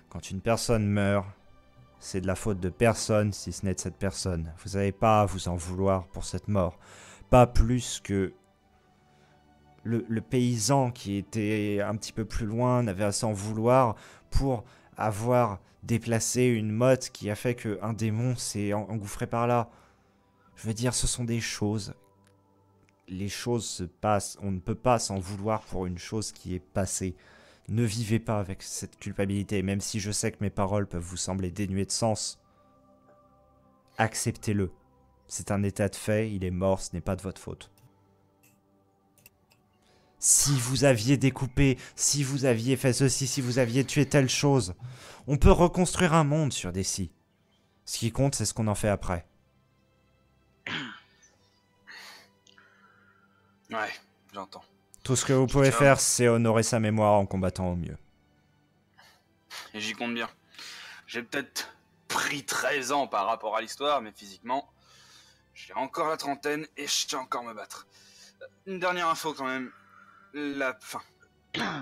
Quand une personne meurt, c'est de la faute de personne si ce n'est de cette personne. Vous n'avez pas à vous en vouloir pour cette mort. Pas plus que le paysan qui était un petit peu plus loin n'avait à s'en vouloir pour avoir déplacé une motte qui a fait qu'un démon s'est engouffré par là. Je veux dire, ce sont des choses. Les choses se passent. On ne peut pas s'en vouloir pour une chose qui est passée. Ne vivez pas avec cette culpabilité, même si je sais que mes paroles peuvent vous sembler dénuées de sens. Acceptez-le. C'est un état de fait, il est mort, ce n'est pas de votre faute. Si vous aviez découpé, si vous aviez fait ceci, si vous aviez tué telle chose, on peut reconstruire un monde sur des si. Ce qui compte, c'est ce qu'on en fait après. Ouais, j'entends. Tout ce que vous pouvez faire, c'est honorer sa mémoire en combattant au mieux. Et j'y compte bien. J'ai peut-être pris 13 ans par rapport à l'histoire, mais physiquement, j'ai encore la trentaine et je sais encore me battre. Une dernière info quand même. La fin.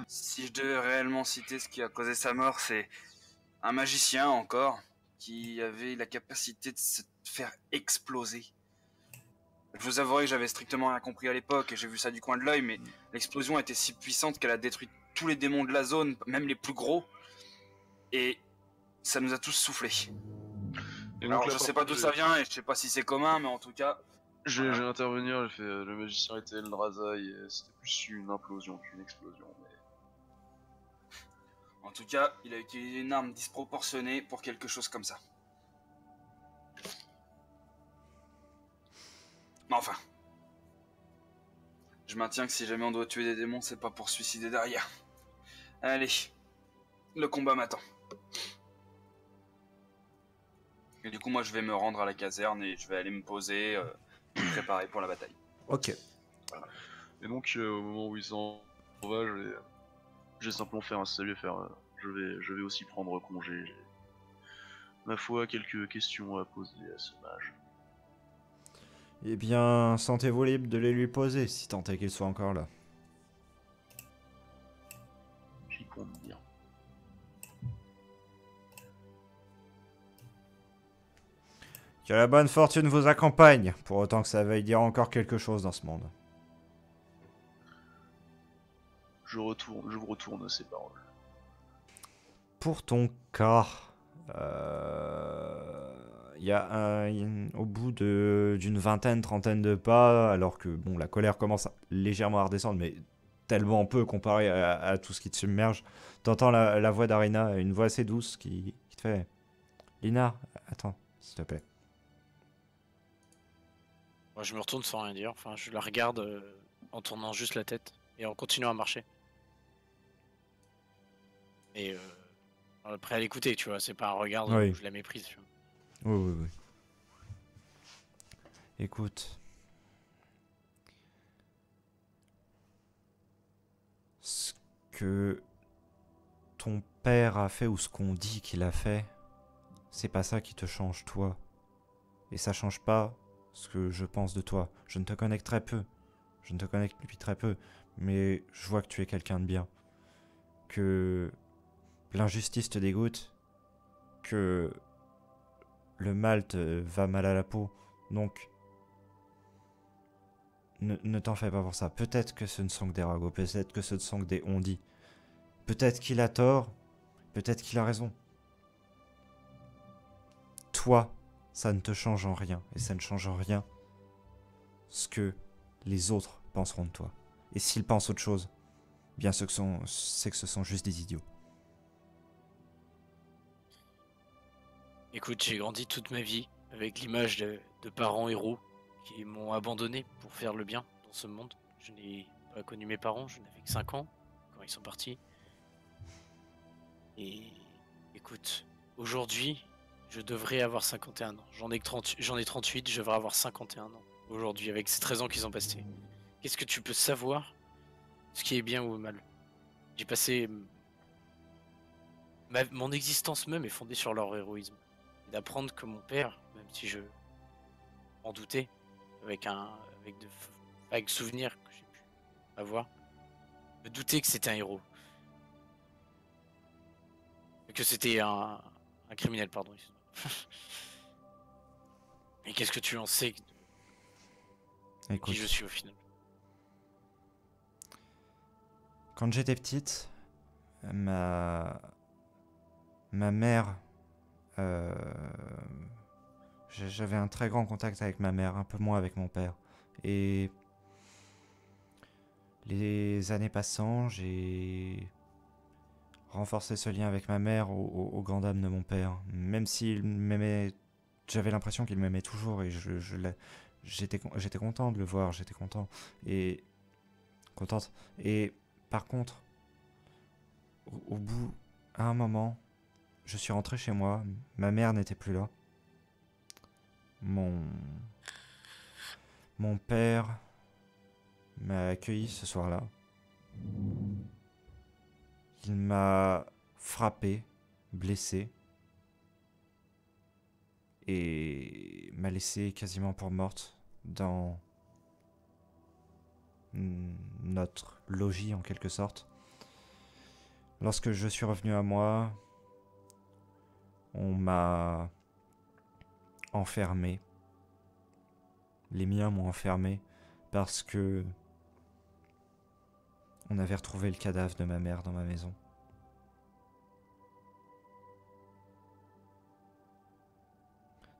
Si je devais réellement citer ce qui a causé sa mort, c'est un magicien encore, qui avait la capacité de se faire exploser. Je vous avouerai que j'avais strictement rien compris à l'époque et j'ai vu ça du coin de l'œil, mais l'explosion était si puissante qu'elle a détruit tous les démons de la zone, même les plus gros, et ça nous a tous soufflé. Alors je sais pas d'où ça vient et je sais pas si c'est commun, mais en tout cas... Je vais intervenir, j'ai fait le magicien était Eldrazi et c'était plus une implosion qu'une explosion. Mais... En tout cas, il a utilisé une arme disproportionnée pour quelque chose comme ça. Mais enfin, je maintiens que si jamais on doit tuer des démons, c'est pas pour se suicider derrière. Allez, le combat m'attend. Et du coup, moi, je vais me rendre à la caserne et je vais aller me poser, me préparer pour la bataille. Ok. Et donc, au moment où il s'en va, j'ai simplement faire un salut et faire. Je vais aussi prendre congé. J'ai, ma foi, quelques questions à poser à ce mage. Eh bien, sentez-vous libre de les lui poser, si tant est qu'il soit encore là. J'y compte bien. Que la bonne fortune vous accompagne, pour autant que ça veuille dire encore quelque chose dans ce monde. Je vous retourne ces paroles. Pour ton cas, il y a au bout d'une vingtaine, trentaine de pas, alors que bon, la colère commence légèrement à redescendre, mais tellement peu comparé à tout ce qui te submerge, t'entends la voix d'Arina, une voix assez douce qui te fait « Lina, attends, s'il te plaît. » Moi, je me retourne sans rien dire. Enfin, je la regarde en tournant juste la tête et en continuant à marcher. Et prêt à l'écouter, tu vois. C'est pas un regard Oui. où je la méprise. Tu vois. Oui, oui, oui. Écoute. Ce que ton père a fait ou ce qu'on dit qu'il a fait, c'est pas ça qui te change toi. Et ça change pas ce que je pense de toi. Je ne te connais que très peu. Je ne te connais que depuis très peu. Mais je vois que tu es quelqu'un de bien. Que l'injustice te dégoûte. Que le mal te va mal à la peau. Donc, ne t'en fais pas pour ça. Peut-être que ce ne sont que des ragots. Peut-être que ce ne sont que des on-dit. Peut-être qu'il a tort. Peut-être qu'il a raison. Toi, ça ne te change en rien. Et ça ne change en rien ce que les autres penseront de toi. Et s'ils pensent autre chose, bien c'est que ce sont juste des idiots. Écoute, j'ai grandi toute ma vie avec l'image de parents héros qui m'ont abandonné pour faire le bien dans ce monde. Je n'ai pas connu mes parents, je n'avais que 5 ans quand ils sont partis. Et écoute, aujourd'hui, je devrais avoir 51 ans. J'en ai 38, je devrais avoir 51 ans aujourd'hui avec ces 13 ans qu'ils ont passés. Qu'est-ce que tu peux savoir ce qui est bien ou mal? J'ai passé... Mon existence même est fondée sur leur héroïsme. D'apprendre que mon père, même si je m'en doutais, avec de vagues souvenirs que j'ai pu avoir, me douter que c'était un héros. Que c'était un criminel, pardon. Et qu'est-ce que tu en sais de Écoute, qui je suis au final? quand j'étais petite, ma mère... j'avais un très grand contact avec ma mère, un peu moins avec mon père. Et les années passant, j'ai renforcé ce lien avec ma mère au grand dam de mon père. Même s'il m'aimait, j'avais l'impression qu'il m'aimait toujours et j'étais content de le voir, j'étais content et contente. Et par contre, au bout, à un moment, je suis rentré chez moi, ma mère n'était plus là. Mon père m'a accueilli ce soir-là. Il m'a frappé, blessé, et m'a laissé quasiment pour morte dans notre logis en quelque sorte. Lorsque je suis revenu à moi, on m'a enfermé. Les miens m'ont enfermé parce que on avait retrouvé le cadavre de ma mère dans ma maison.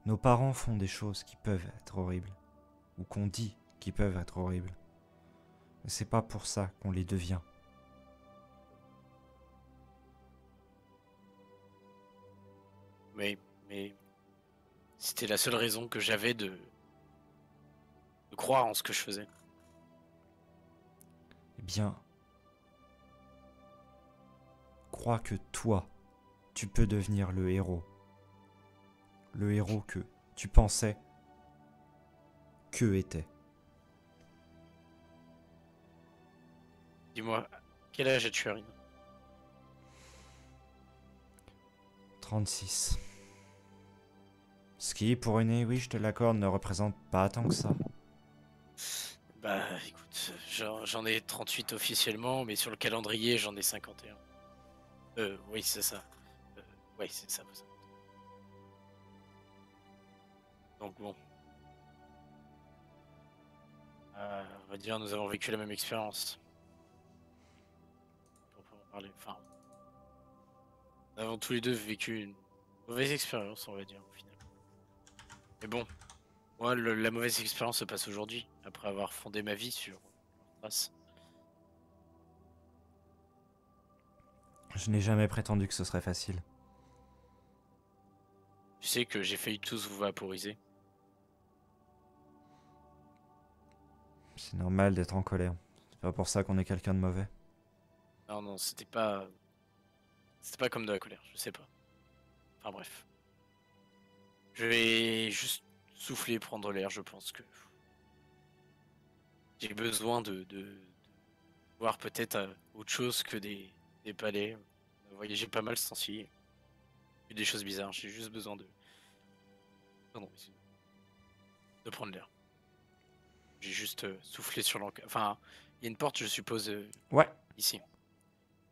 Nos parents font des choses qui peuvent être horribles, ou qu'on dit qui peuvent être horribles. Mais c'est pas pour ça qu'on les devient. Mais c'était la seule raison que j'avais de croire en ce que je faisais. Eh bien, crois que toi, tu peux devenir le héros. Le héros que tu pensais que était. Dis-moi, quel âge as-tu, Arin? 36. Ce qui, pour une oui, je te l'accorde, ne représente pas tant que ça. Bah écoute, j'en ai 38 officiellement, mais sur le calendrier j'en ai 51. Oui c'est ça. Oui c'est ça. Donc bon. On va dire nous avons vécu la même expérience. Pour pouvoir parler. Enfin. Nous avons tous les deux vécu une mauvaise expérience, on va dire, au final. Mais bon. Moi, la mauvaise expérience se passe aujourd'hui, après avoir fondé ma vie sur trace. Je n'ai jamais prétendu que ce serait facile. Tu sais que j'ai failli tous vous vaporiser. C'est normal d'être en colère. C'est pas pour ça qu'on est quelqu'un de mauvais. Non, non, c'était pas... C'était pas comme de la colère, je sais pas. Enfin bref. Je vais juste souffler, prendre l'air, je pense que... J'ai besoin de voir peut-être autre chose que des palais. Voyager pas mal ce temps-ci. Des choses bizarres, j'ai juste besoin de... Pardon, de prendre l'air. J'ai juste soufflé sur l'encre. Enfin, il y a une porte, je suppose, Ouais. ici.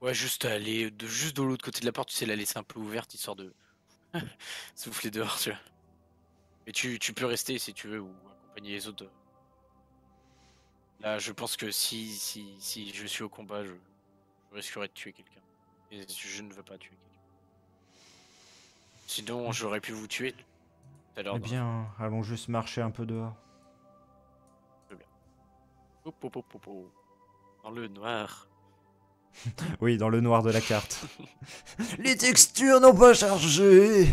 Ouais, juste aller juste de l'autre côté de la porte, tu sais, la laisser un peu ouverte, histoire de souffler dehors, tu vois. Mais tu peux rester si tu veux, ou accompagner les autres. Là, je pense que si je suis au combat, je risquerais de tuer quelqu'un. Et je ne veux pas tuer quelqu'un. Sinon, j'aurais pu vous tuer tout à l'heure. Eh bien, allons juste marcher un peu dehors. Très bien. Dans le noir. Oui, dans le noir de la carte. Les textures n'ont pas chargé.